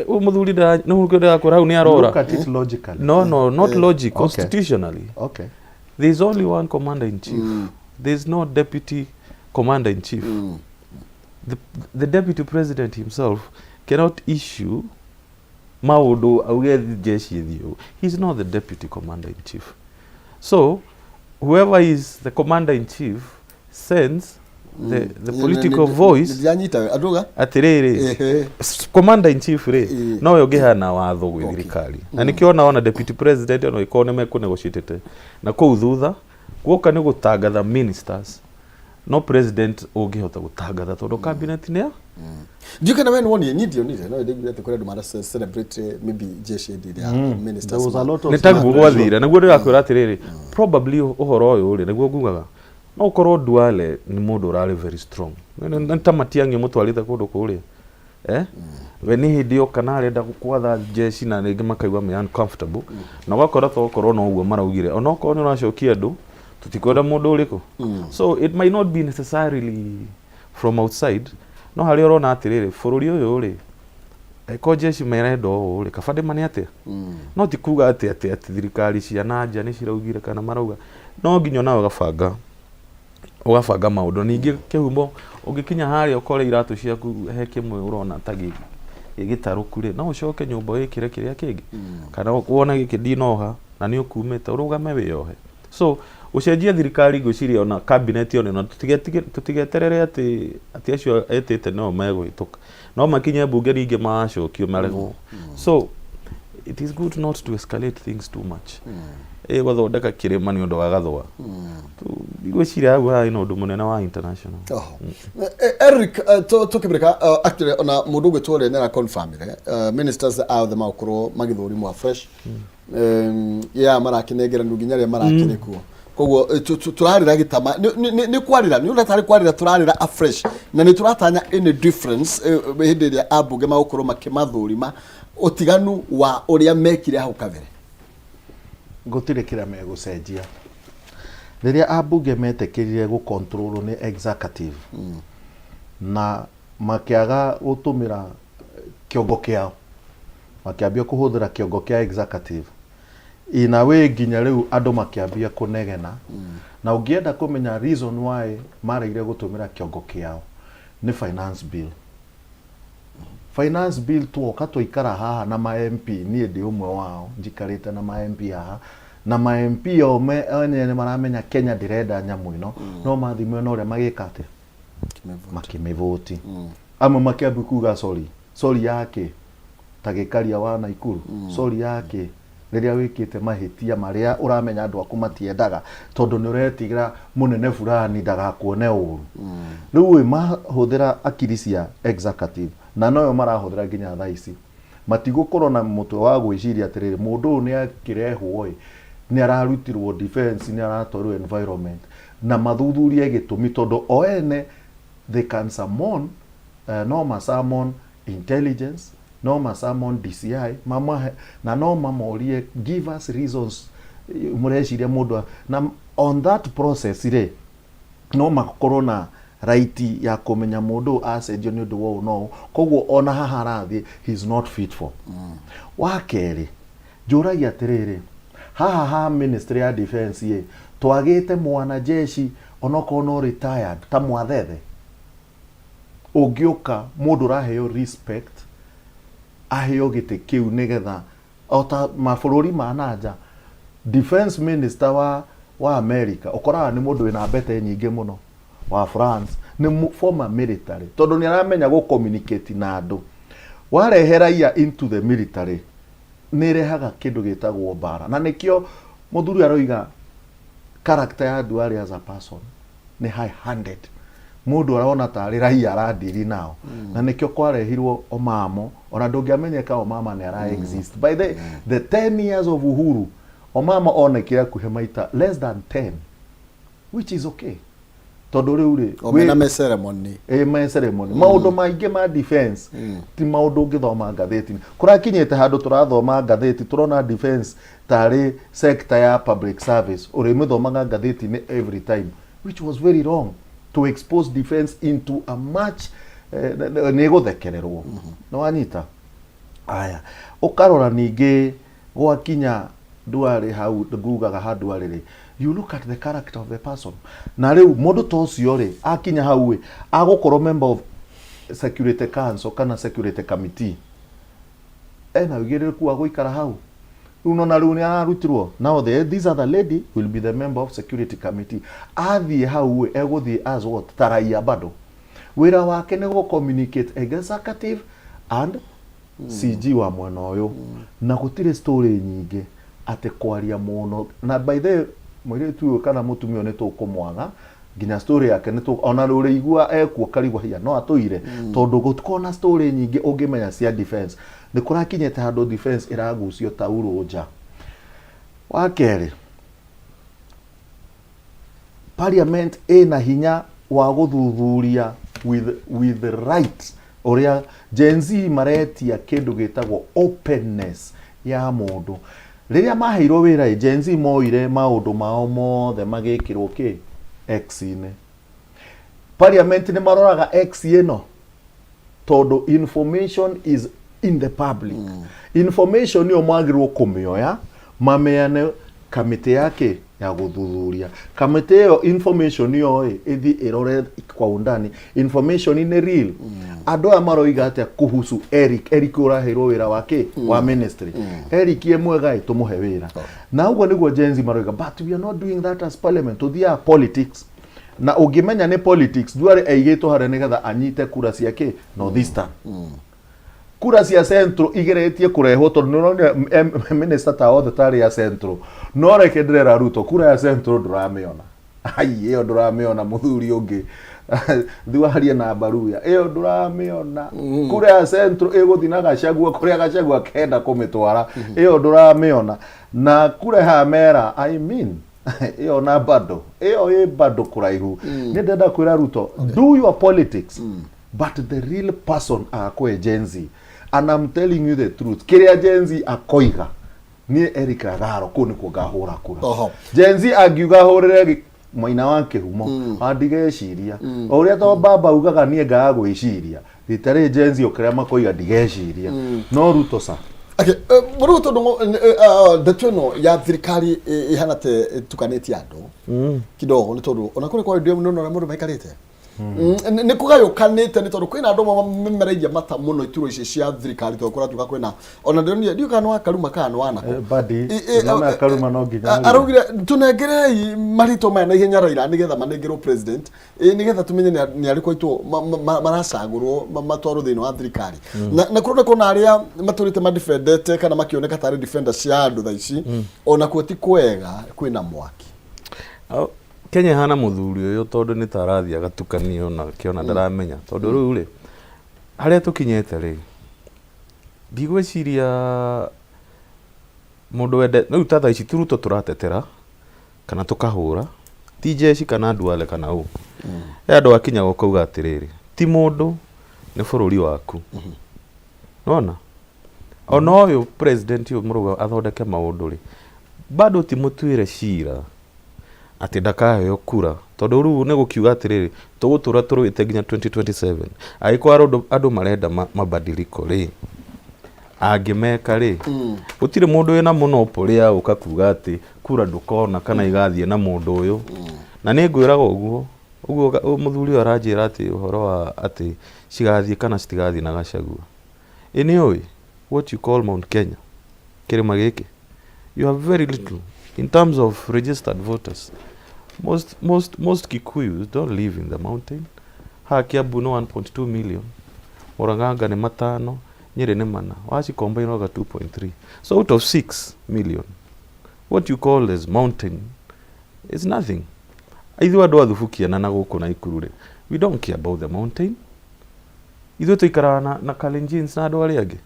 muthuri da no ngenda akora ni arora. Look at it logically. No, not logic. Constitutionally. Okay. There is only one commander in chief. There is no deputy commander in chief. The deputy president himself cannot issue maudo auge jeshi dio. He is not the deputy commander in chief. So whoever is the commander in chief sends the political voice atiriri commander in chief re no yo gihana watho gwi thirikari na nikiona ona deputy president no ikone me kunegotiate na ku thutha guoka ni gutangatha ministers no president ungihota gutangatha tondu cabinet ni ya you can when one need no they get to mara celebrate maybe jeshi ya ministers there was a lot of nitagu gwathira naguo ndirakwira atiriri probably uhoro uyu ri naguo ngugaga no korwo Duale ni mundu urari very strong ntamatiangi mutwarite kundu kuria we ni hindio kana arenda gukwatha jeshi na ningi makaigwa me uncomfortable na wakora to korwo no uguo maraugire ona korwo ni uracokia andu tutikwenda mundu uriku so it might not be necessarily from outside no hari urona atiriri bururi uyu ri eko jeshi merendo uri kabande mani atia no tikuga ati thirikari cia nanja ni ciraugire kana marauga no nginyo nawe gabanga ugabanga maundu ningi kihumo ungikinya hari ukore iratu ciaku he kimwe urona tagi igitaruku ri no ucoke nyumba wikire kiria kingi kana wona giki ndinoha na ni ukumite urugame wiyohe so ucenjia thirikari ngwiciria ona cabinet one na tutigeterere ati acio etete no megwituka no makinye bunge ringi macokio marego so it is good not to escalate things too much gwathondeka kirima ni undu wa gathwa ngwiciria agwa ino undu munene wa international Eric tukibireka actually ona mundu gwitwore na confirm ministers are the makuru magithuri mwa fresh ya marakinegera nduginya ria marakire kuo koguo turarira gitama ni kwarira ni unatari kwarira turarira afresh na ni turatanya any difference hindi ria abunge magukuru makimathurima utiganu wa uria mekire hau kabere gutire kira megucenjia riria ambunge metekirire gu control ni executive na makiaga gutumira kiongo kiao makiambia kuhuthira kiongo kia executive ina we nginya riu andu makiambia kunegena na ungienda kumenya reason why maraire gutumira kiongo kiao ni finance bill tuoka tuikara haha na ma MP nie ndi umwe wao njikarite na ma MP haha na ma MP ome ene maramenya Kenya direnda nyamu ino no mathimwe no ria magikate makimivoti amwe makiambu kuga sorry yake tagikaria wa Naikuru sorry yake riria wikite mahitia maria uramenya andu aku matiendaga tondu ni uretigira munene fulani ndagakuone uru riu mahuthira akiri cia executive na noyo marahuthira nginya thaici matigukorwo na mutwe wa gwiciria atiriri mundu ni akirehwo ni ararutirwo defense ni aratwarwo environment na mathuthurie gitumi tondu oene they can summon no summon intelligence no summon DCI mama na no mamorie give us reasons mureciria mundu na on that process ire no makorwo na right ya kumenya mundu acenjio ni undu wo no koguo ona haha arathi he is not fit for wakeri njuragia atiriri haha ministry ya defense ye twagite mwana jeshi onoko no retired ta mwathethe ugiuka mundu raheo respect aheo gite kiu nigetha ota mabũrũri ma nanja defense minister wa America ukoraga ni mundu wina mbete nyingi muno wa France ni former military tondu ni aramenya go communicate na andu wareheraia into the military ni rehaga kindu gitagwo bara na nikio muthuri aroiga character ya Duale as a person ni high handed mundu araona tari raia aradiri nao na nikio kwarehirwo Omamo ona ndungiamenyeka Omama ni ara exist by the 10 years of Uhuru Omama onekira kuhe maita less than 10 which is okay tondu riu ri omena me ceremony me ceremony maundu maingi ma defense ti maundu ngithoma ngatheti kurakinyete handu turathoma ngatheti turona defense tari sector ya public service uri mithomaga ngatheti ni every time which was very wrong to expose defense into a much negothekererwo no anyita aya ukarora ningi gwakinya Duale hau ngugaga handu ariri you look at the character of the person na riu mundu tocio ri akinya hau agukorwo member of security council kana security committee ena wigirire kuwa guikara hau uno na riu ni arutirwo now this other lady will be the member of security committee athie hau eguthie as what taraia bado wira wake ni go communicate executive and CG wa mwena uyu na gutire story nyingi ate kwaria muno na by the mwire tu kana mutumio ne to kumwaga nginya story yake ne to ona rure igua ekuo karigwa hia no atuire tondu gutkona story nyingi ungimenya cia defense ni kurakinyete handu defense iragucio tauro nja wakere parliament ina hinya wa guthuthuria with the right oria Gen Z maretia kindu gitagwo openness ya mundu riria maheirwo wira Gen Z moire maundu mao mothe magikirwo ki X ine parliament ni maroraga X ino todo information is in the public information ni omagirwo kumioya mameane kamite yake ya guthuthuria kamite yo information yo ithi irore kwa undani information ni real andu amaroiga atia kuhusu Eric urahirwo wira wake wa ministry Eric ye mwega itumuhe wira na ugo niguo Gen Z maroiga but we are not doing that as parliament to their politics na ugimenya ni politics Duale aigitwo hare nigetha anyite kura ciake Northeastern kura cia centro igeretie kurehwo tondu nirona minister ta othe tari ya centro no reke ndirera Ruto kura ya centro nduramiona ai iyo nduramiona muthuri ungi Duale na Baruya iyo nduramiona kura ya centro iguthina Gachagua kuria Gachagua kenda kumitwara iyo nduramiona na kura ha mera I mean iyo na bado iyo bado kuraihu ni ndenda kwira Ruto do your politics but the real person akwe Gen Z and I'm telling you the truth kiria Gen Z akoiga ni Erika Garo kuni ko gahura kura Oho. Jenzi agiuga horere Maina wa Kihumo andigeciria uria to baba ugaga nie ngaga gwiciria ritare Jenzi okrea makoiga ndigeciria no Ruto sa okay Ruto ndetweno ya thirikari ihana te tukaneti andu kidogo ni tondu ona kuri kwa ndio muno na mundu maikarite ni kugayukanite ni tondu kwina andu memereire mata muno ituro ici cia thirikari to kura tuka kwina ona ndio kana wa karuma kana wana badi na karuma no nginya arugire tunengerei marito maya na ihenya Raila nigetha manengerwo president nigetha tumenye ni ariko itu maracagurwo matwaro thini wa thirikari na kurona kona aria maturite ma defendete kana makioneka tare defender cia andu tha ici ona kwoti kwega kwina mwaki Kenya hana muthuri uyu tondu ni tarathi agatukanio na kiona ndaramenya tondu riu ri haria tukinyete ri ndigwiciria mundu wende riu tata ici Ruto turatetera kana tukahura ti jeshi kana Duale kana u andu akinya gukauga atiriri ti mundu ni bururi waku nona ona uyu president uyu muruga athondeke maundu ri bado ti mutuire cira ati ndakayo kura tondu riu ni gukiuga atiriri tugutura turuite nginya 2027 aiko andu marenda mabadiliko ri angimeka ri gutire mundu wina monopoly ya ukakuga ati kura ndukona kana igathie na mundu uyu na ni ngwiraga uguo muthuri aranjira ati uhoro wa ati cigathie kana citigathie na Gachagua ini oi what you call Mount Kenya kirima giki you have very little in terms of registered voters. Most Kikuyus don't live in the mountain. Kiambu no 1.2 million. Murang'a ni matano, Nyeri ni mana. Wachi combine waga 2.3. So out of 6 million, what you call as mountain is nothing. Ithu andu athubukia na guku na Ikurure. We don't care about the mountain. Ithu tuikara na Kalenjins na andu aria angi.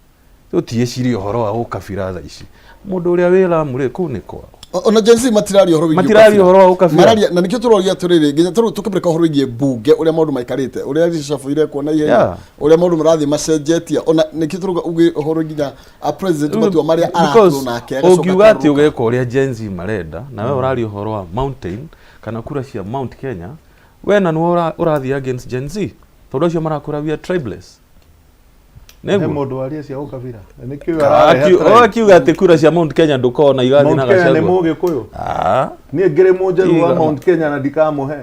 Tutiecirie uhoro wa ukabira tha ici. Mundu uria wira muri ku ni kwao. Ona Jenzi matirari uhoro wigi matirari uhoro wa ukabira mararia na nikio turoria turiri nginya tukibireka uhoro wigi bunge uria maundu maikarite uria ricabuire kuona ihenya uria maundu marathi macenjetia ona nikio turuga uhoro nginya a president matua maria aratu nake ugiuga ati ugeka uria Jenzi marenda na we urari uhoro wa mountain kana kura cia Mount Kenya we na no urathi against Jenzi tondu cio marakura via tribeless Nego mundu aria cia ukabira nikio akiuga ati kura cia Mount Kenya ndukona igathi na Gachagua ni muge kuyu ni ngire munjeru wa Mount Kenya na ndikamuhe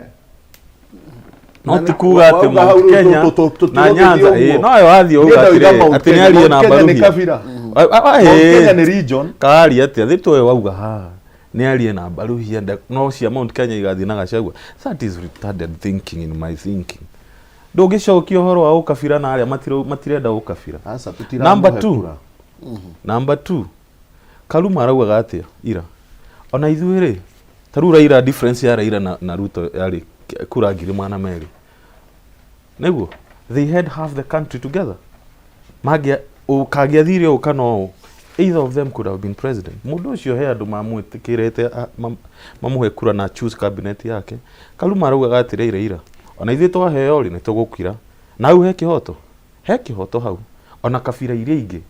no tikuga ati Mount Kenya na Nyanza no yo athi uga ati ni arie na Baruhia Kenya ni region kari ati thito we wauga ha ni arie na Baruhia no cia Mount Kenya igathi na Gachagua that is retarded thinking in my thinking ndũngĩcokia ũhoro wa ukabira na aria matirenda ukabira number 2 Kaluma araugaga atia ira ona ithuĩ taru Raila difference ya Raila na Ruto yari kura ngiri mana meri niguo they had half the country together magia ukagiathire ukano either of them could have been president mundu ucio he andu mamwitikirete mamuhe kura na choose cabinet yake Kaluma araugaga atire ira ona ithuĩ twaheo ri ni tugukira na hau he kihoto hau ona kabira iria ingi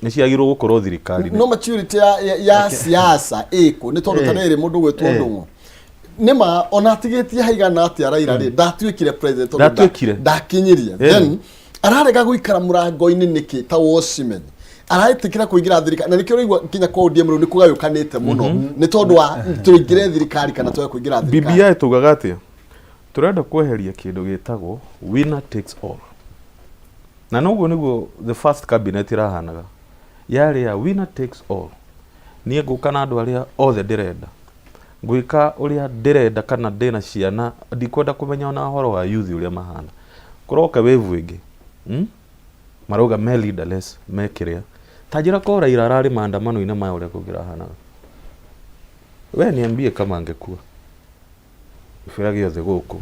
ni ciagirwo gukorwo thirikari no maturity ya siasa iko ni tondu tanere mundu gwetwo ndungu nima ona tigetie haigana atia Raila ri ndatuikire president ndakinyirie then ararega guikara murango-ini niki ta woshimen araitikira kuingira thirikari na nikio rigwa kinya kwa ODM ni kugayukanite muno ni tondu wa tuingire thirikari kana twa kuingira thirikari BBI tugaga atia turenda kweheria kindu gitagwo winner takes all na noguo niguo the first cabinet irahanaga yari ya winner takes all nie nguka na andu aria othe ndirenda nguika uria ndirenda kana ndina ciana ndikwenda kumenya ona horo wa youth uria mahana kuroka wevu ingi maroga me leaderless me kiria tajira ko Raila arari maandamano ina maya uria kugirahanaga we niambie kama angekuwa fira giothe guku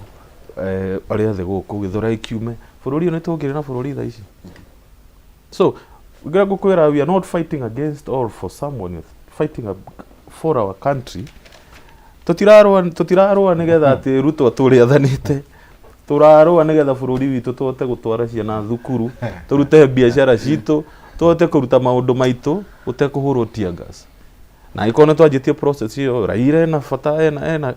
aria the guku githora ikiume bururi ni tungire na bururi tha ici so we are not fighting against or for someone, we're fighting for our country. Tutirarwa nigetha ati Ruto aturi athanite turarwa nigetha bururi witu tuote gutwara ciana thukuru turute biashara citu tuote kuruta maundu maitu ute kuhurwo tear gas na ikone twanjitie process iyo Raila ena bata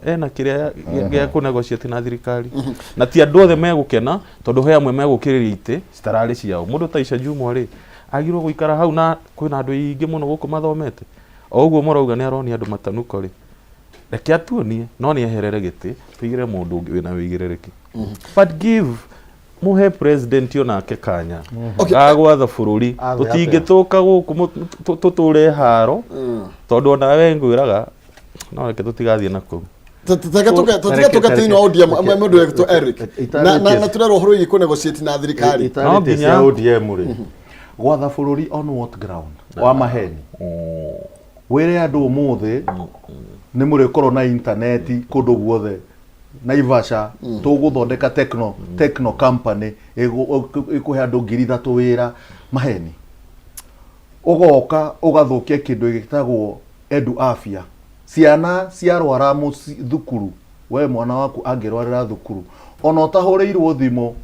ena kiria gya ku negotiate na thirikari na ti andu othe megukena tondu he amwe megukiriria ite citarari ciao mundu ta Aisha Jumwa ri agirwo guikara hau na kwina andu ingi muno guku mathomete o uguo morauga ni aroni andu matanuko ri reke atuonie no ni eherere giti tuigire mundu ungi wina wigirereki but give muhe president yo nake kanya agwatha bururi tutingituka guku tuture haro tondu ona we ngwiraga no reke tutigathie nako tutiga tini wa ODM mundu wetwo Eric na turero horo igi ku negotiate na thirikari no nginya ODM ri gwatha bururi on what ground wa maheni wire andu umuthi ni muri korwo na internet kundu guothe Naivasha tuguthondeka techno company ikuhe andu 3,000 wira maheni ugoka ugathukia kindu gitagwo edu afya ciana ciarwara thukuru we mwana waku angirwarira thukuru ona utahuriirwo thimo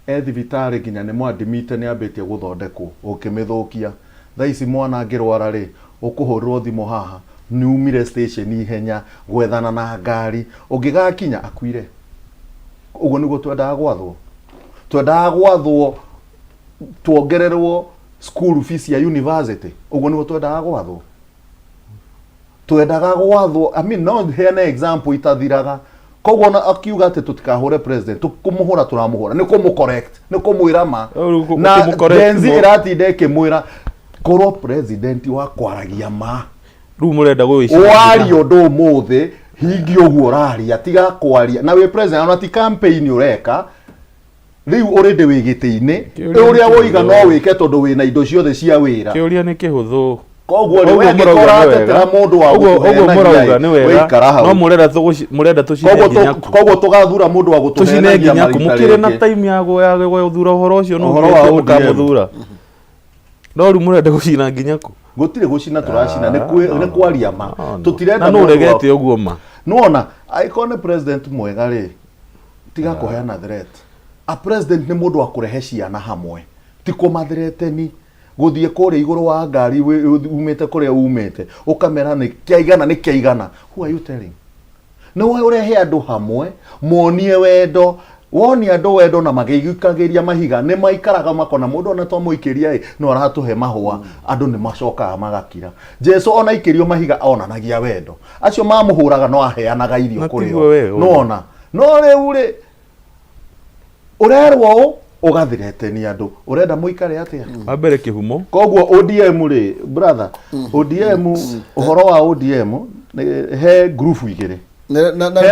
thibitari nginya ni mwadimite ni ambitie guthondekwo ukimithukia thaici mwana angirwara ri ukuhurirwo thimo haha numire station ihenya gwethana na ngari ungigakinya akuire uguo niguo twendaga gwathwo tuongererwo school fees ya university uguo niguo twendaga gwathwo I mean no heane example itathiraga koguo na akiuga ati tutikahure president tukumuhura turamuhura ni kumucorrect ni kumwira ma na benzi iratinde kimwira korwo president wa kwaragia ma ru murenda guici wari undu muthi hingi uguo raria tiga kwaria na we president ona ti campaign ureka riu already wigitiine uria woiga no wike tondu wina indo ciothe cia wira kiuria ni kihuthu koguo ri we ngikora tetera mundu wa uguo murauga ni wega no murenda tucine nginya koguo tugathura mundu wa gutucine nginya kumukire na time yago ya guthura uhoro ucio no ukamuthura no ru murenda gucina nginya ku gutire gucina turacina ni kwaria ma tutirenda no regete uguo ma nuona icon president mwega ri tiga kuheana threat a president ni mundu wa kurehe ciana hamwe ti kumathreteni guthie kuria iguru wa ngari umite kuria umite ukamera ni kiaigana who are you telling no we urehe andu hamwe monie wendo woni andu wendo na magigikagiria mahiga ni maikaraga makona mundu ona to muikiria no aratuhe mahua andu ni macokaga magakira Jesu ona ikirio mahiga onanagia wendo acio mamuhuraga no aheanaga irio kurio nona no riu ri urerwo ugathirete ni andu urenda muikare atia ambere kihumo koguo ODM ri brother ODM uhoro wa ODM he group igire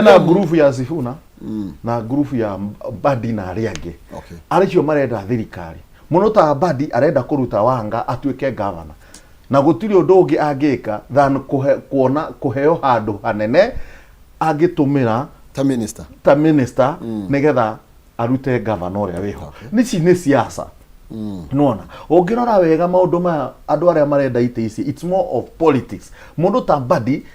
na group ya Sifuna na group ya Badi na aria angi aricio marenda thirikari muno ta Badi arenda kuruta Wanga atuike governor na gutiri undu ungi angika than kuheo handu hanene agitumira ta minister nigetha arute governor ya wiho nici ni siasa nona ungirora wega maundu ma andu aria marenda ite ici it's more of politics mundu ta Badi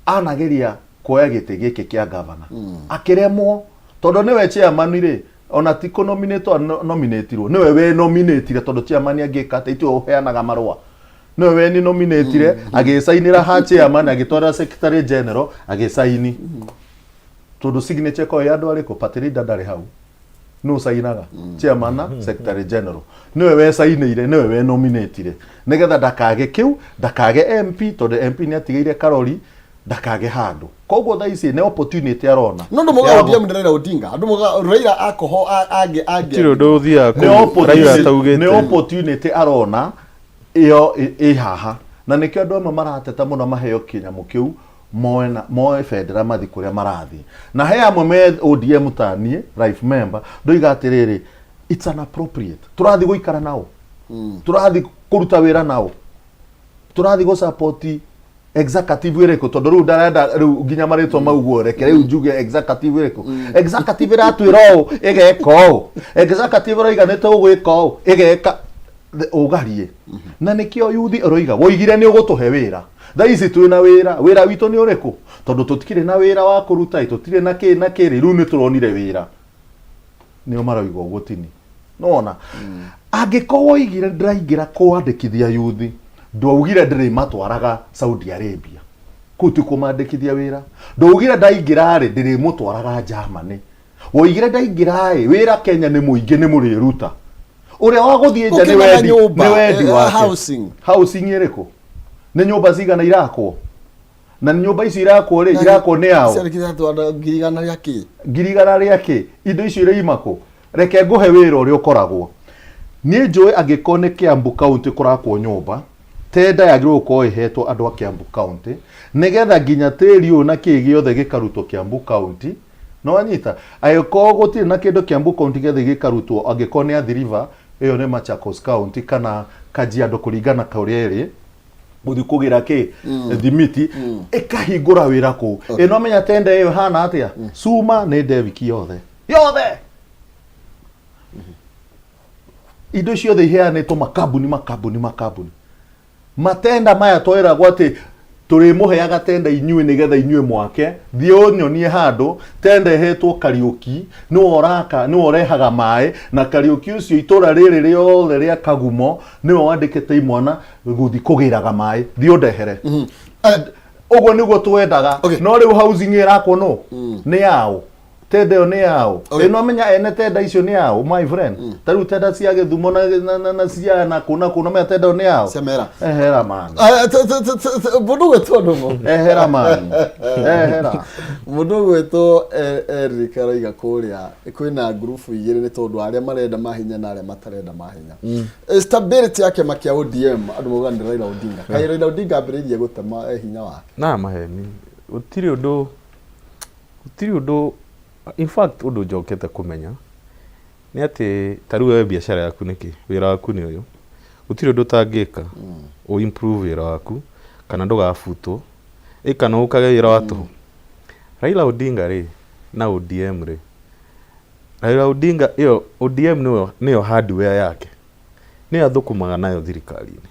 anageria kuoya gite giki kia governor akiremwo tondu niwe chairman ri ona ti ko nominatirwo niwe we nominatire tondu chairman angika ati tu uheanaga marua niwe we ni nominatire agisainira ha chairman agitwara secretary general agisaini tondu signature ko ya andu ariko patirida ndari hau no sainaga chairman secretary general niwe we sainire niwe we nominatire nigetha ndakage kiu ndakage MP tondu MP ni atigeire Karori ndakage handu koguo tha ici ne opportunity arona no ndo muga ODM ndira Odinga ndo muga Raila akoho age tiro nduthia ku Raila taugite ne opportunity arona iyo haha na nikio andu amwe marateta muno maheo kinyamu kiu moe federal mathi kuria marathi na he amwe me ODM tanie life member ndoiga atiriri it's inappropriate turathi guikara nao turathi kuruta wira nao turathi go support executive ireko tondu riu ndarenda riu nginya maritwa mauguo reke riu njuge executive ireko executive ratwira o igeka o executive roiganite ugwika o igeka ugarie na nikio yuthi roiga woigire ni ugutuhe wira tha ici twina wira witu ni uriku tondu tutikire na wira wa kuruta tutire na kiri riu ni turonire wira ni marauga uguo tini nona angikorwo igire ndiraingira kwandikithia yuthi ndwaugire ndiri matwaraga Saudi Arabia kuti kumandikithia wira ndwaugire ndaingira ri ndiri mutwaraga Germany woigire ndaingira wira Kenya ni muingi ni muriruta uria waguthie nja ni wendi wake housing iriko ni nyumba cigana irakwo na nyumba icio irakwo ri irakwo ni yao ngirigana riake indo icio irimako reke nguhe wira uria ukoragwo ni njui angikone Kiambu County kurakwo nyumba tenda yagirwo ko ihetwo andu a Kiambu County nigetha nginya tiri u na kigiothe gikarutwo Kiambu County no anyita ayoko gutiri na kindu Kiambu County gethe gikarutwo angikone Athi River iyo ni Machakos County kana Kajiado kuringana kaurieri muthi kugira ki thimiti ikahingura wira ku ino menya tenda iyo hana atia suma ni Deviki yothe indo ciothe iheanetwo makambuni matenda maya twera gwati turi muheaga tenda inyue nigetha inyue mwake thio nyonie handu tenda hetwo Kariuki no oraka no orehaga mai na Kariuki ucio itura riri riothe ria Kagumo no wandikite imwana guthi kugiraga mai thio ndehere ugo niguo twendaga no riu housing irakwo no ni yao tenda yo ni yao ino menya ene tenda icio ni yao my friend taru tenda cia Githumo na cia na kuna me tenda ni yao ehera man mundu gweto ndumo ehera man ehera mundu gweto Eric araiga kuria kwina group igire ni tondu aria marenda mahinya na aria matarenda mahinya stability yake makia ODM andu muganda Raila Odinga kai Raila Odinga ambiririe gutema hinya wake na maheni utiri undu in fact undu njokete kumenya ni ati taru we biashara yaku niki wira waku ni uyu utiri undu tangika o improve wira waku kana ndugafuto kana ukage wira watu Raila Odinga ri na ODM ri Raila Odinga iyo ODM niyo hardware yake ni athukumaga nayo thirikari-ini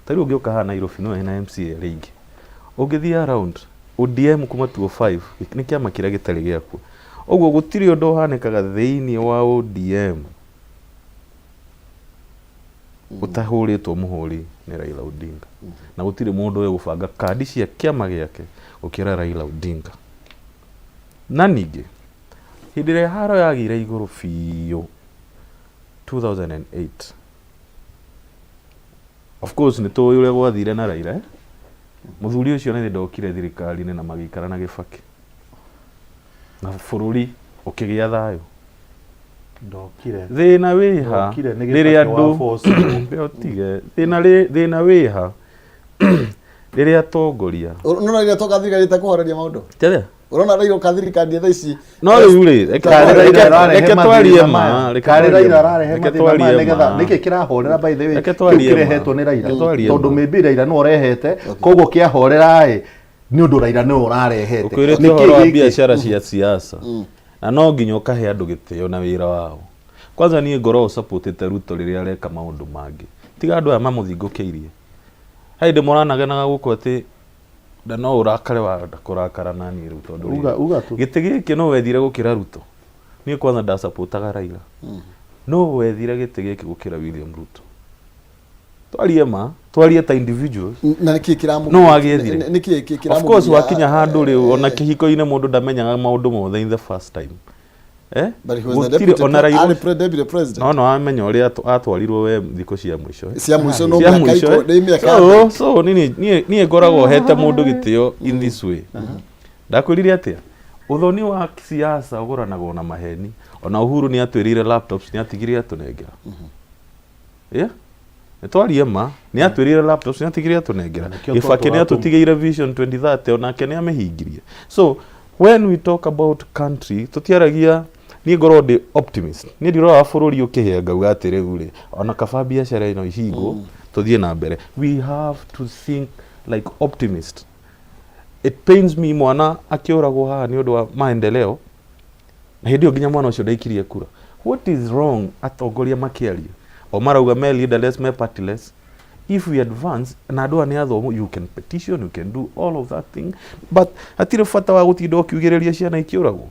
taru ungiuka ha Nairobi no ena MCA ringi ungithia around ODM kuma 205 ni kiama kiria gitari giaku ogwo gutiri undu hanikaga thiini wa ODM utahuritwo muhuri ni Raila Odinga na gutiri mundu we gubanga kadi cia kiama giake ukira Raila Odinga na ningi hindire haro yagire iguru fiyo 2008 of course ni to uria gwathire na Raila muthuri ucio ni ndokire thirikari-ini na magikara na Gibaki na bururi ukigia thayo ndokire thina wiha riri andu beotige thina wiha riri atongoria urona riri toka thirikari ta kuhoreria maundu tere urona riri thirikari tha ici no riu ri reke twarie ma reke Raila ararehe mathina nigetha niki kirahorera by the way kirehetwo ni Raila tondu maybe Raila no orehete koguo kiahorera ni undu Raila no urarehete ukwirite horo wa biashara cia siasa na no nginya ukahe andu gitio na wira wao kwanza ni ngoro support Ruto riria areka maundu mangi tiga andu aya mamuthingukiirie haide moranagenaga guko ati da no urakare wa kurakara nani Ruto uga giti giki no wethire gukira Ruto ni kwanza nda supportaga Raila no wethire giti giki gukira William Ruto twarie ta individuals na niki kiramu no wagethire niki kiramu of course wakinya handu ri ona kihiko-ine mundu ndamenyaga maundu mothe in the first time but he was the deputy president no amenya uria atwarirwo we thiko cia mwisho no miaka so ni ngoragwo hete mundu gitio in this way ndakwirire atia uthoni wa siasa uguranagwo na maheni ona Uhuru ni atwirire laptops ni atigire atunengera Nitwarie ma ni atwirire laptops ni atigire atunengera Gibaki ni atutigire Vision 2030 ona ke ni amehingirie so when we talk about country tutiaragia ni ngoro ndi optimist ni ndirora bururi ukihenga ugatire uri ona kaba biashara ino ihingo tuthie na mbere we have to think like optimist it pains me mwana akioragwo haha ni undu wa maendeleo na hindi nginya mwana ucio ndaikirie kura what is wrong atongoria makiaria o marauga me leaderless me partyless if we advance na andu ani athomo you can petition you can do all of that thing but atire fata wa gutinda ukiugereria ciana ikioragwo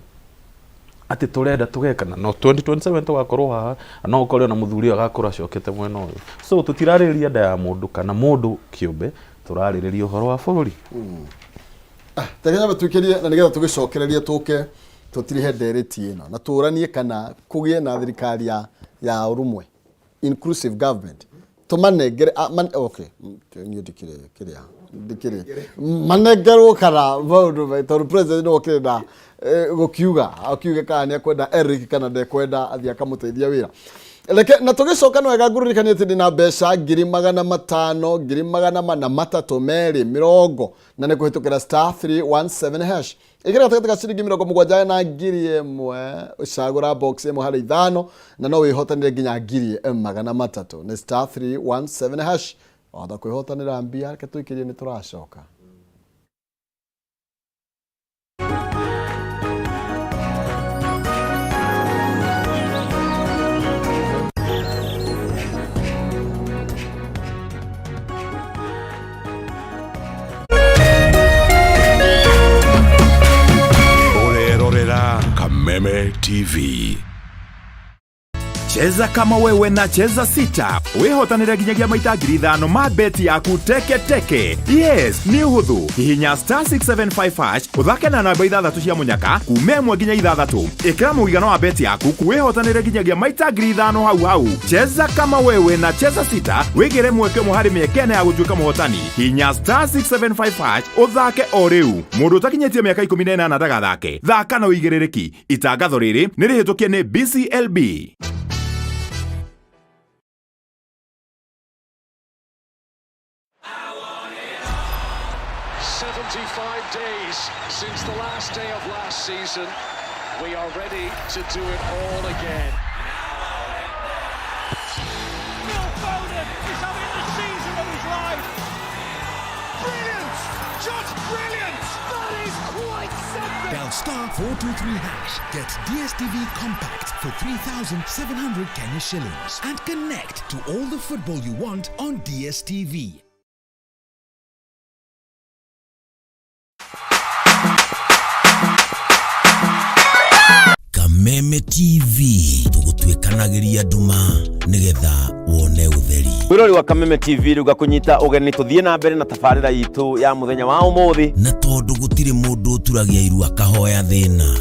ati turenda tugekana no 2027 tugakorwo haha no ukorwo na muthuri agakora cokete mwena uyu so tutirariria nda ya mundu kana mundu kiumbe turariria uhoro wa bururi Tegenya batukirie na nigetha tugicokererie tuke tutirihe ndereti ino na turanie kana kugie na thirikari ya urumwe inclusive government tumanengere okay ndikire manengerwo kana maundu tondu president okire na gukiuga kana ni kwenda Eric kana ndekwenda athia kamuteithia wira leke na tugicoka no wega nguririkanie ati ndina mbeca 500 3 na ne kuhitukira *317# igira gatagata ciringi 70 na 1,000 ucagura box imo hari 5 na no wihotanire nginya 300 ni *317# wada kwihotanira mbia reke tuikirie ni turacoka Kameme TV. Cheza kama wewe na cheza sita. Wihotanire nginyagia maita 5,000 ma beti yaku teke. Yes, ni uhuthu. Hihinya *675# uthake na namba 6 cia munyaka kume 1 nginya 6. Ikira muigano wa beti yaku kuwihotanire nginyagia maita 5,000 hau. Cheza kama wewe na cheza sita. Wigire mweke muhari miekene ya gutuika muhotani. Hihinya *675# uthake o riu. Mundu utakinyetie miaka 18 ndagathake. Thaka na uigirereki. Itangatho riri ni rihitukie ni BCLB. 75 days since the last day of last season. We are ready to do it all again. Phil Foden is having the season of his life. Brilliant! Just brilliant! That is quite something! Dial *423#. Get DSTV Compact for 3,700 Kenya shillings and connect to all the football you want on DSTV. Kameme TV tugutwikanagiria nduma nigetha wone utheri. Wirori wa Kameme TV ruga kunyita ugeni tuthie na mbere na tafarira yitu ya muthenya wa umuthi na tondu gutire mundu turagia iru akahoya thina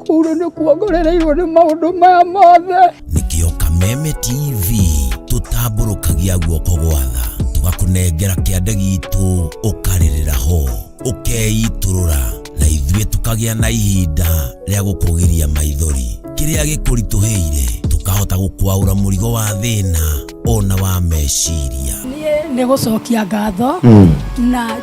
kuru ni kuongorereirwo ni maundu maya mothe nikio Kameme TV tutamburukagia guoko gwatha tugakunengera kiande gitu ukaririra ho ukeiturura na ithuĩ tukagia na ihinda rĩa gũkũgiria maithori kĩrĩa gĩkũritũhĩire tukahota gũkwaũra mũrigo wa thĩna ona wa meciria nĩ gũcokia ngatho na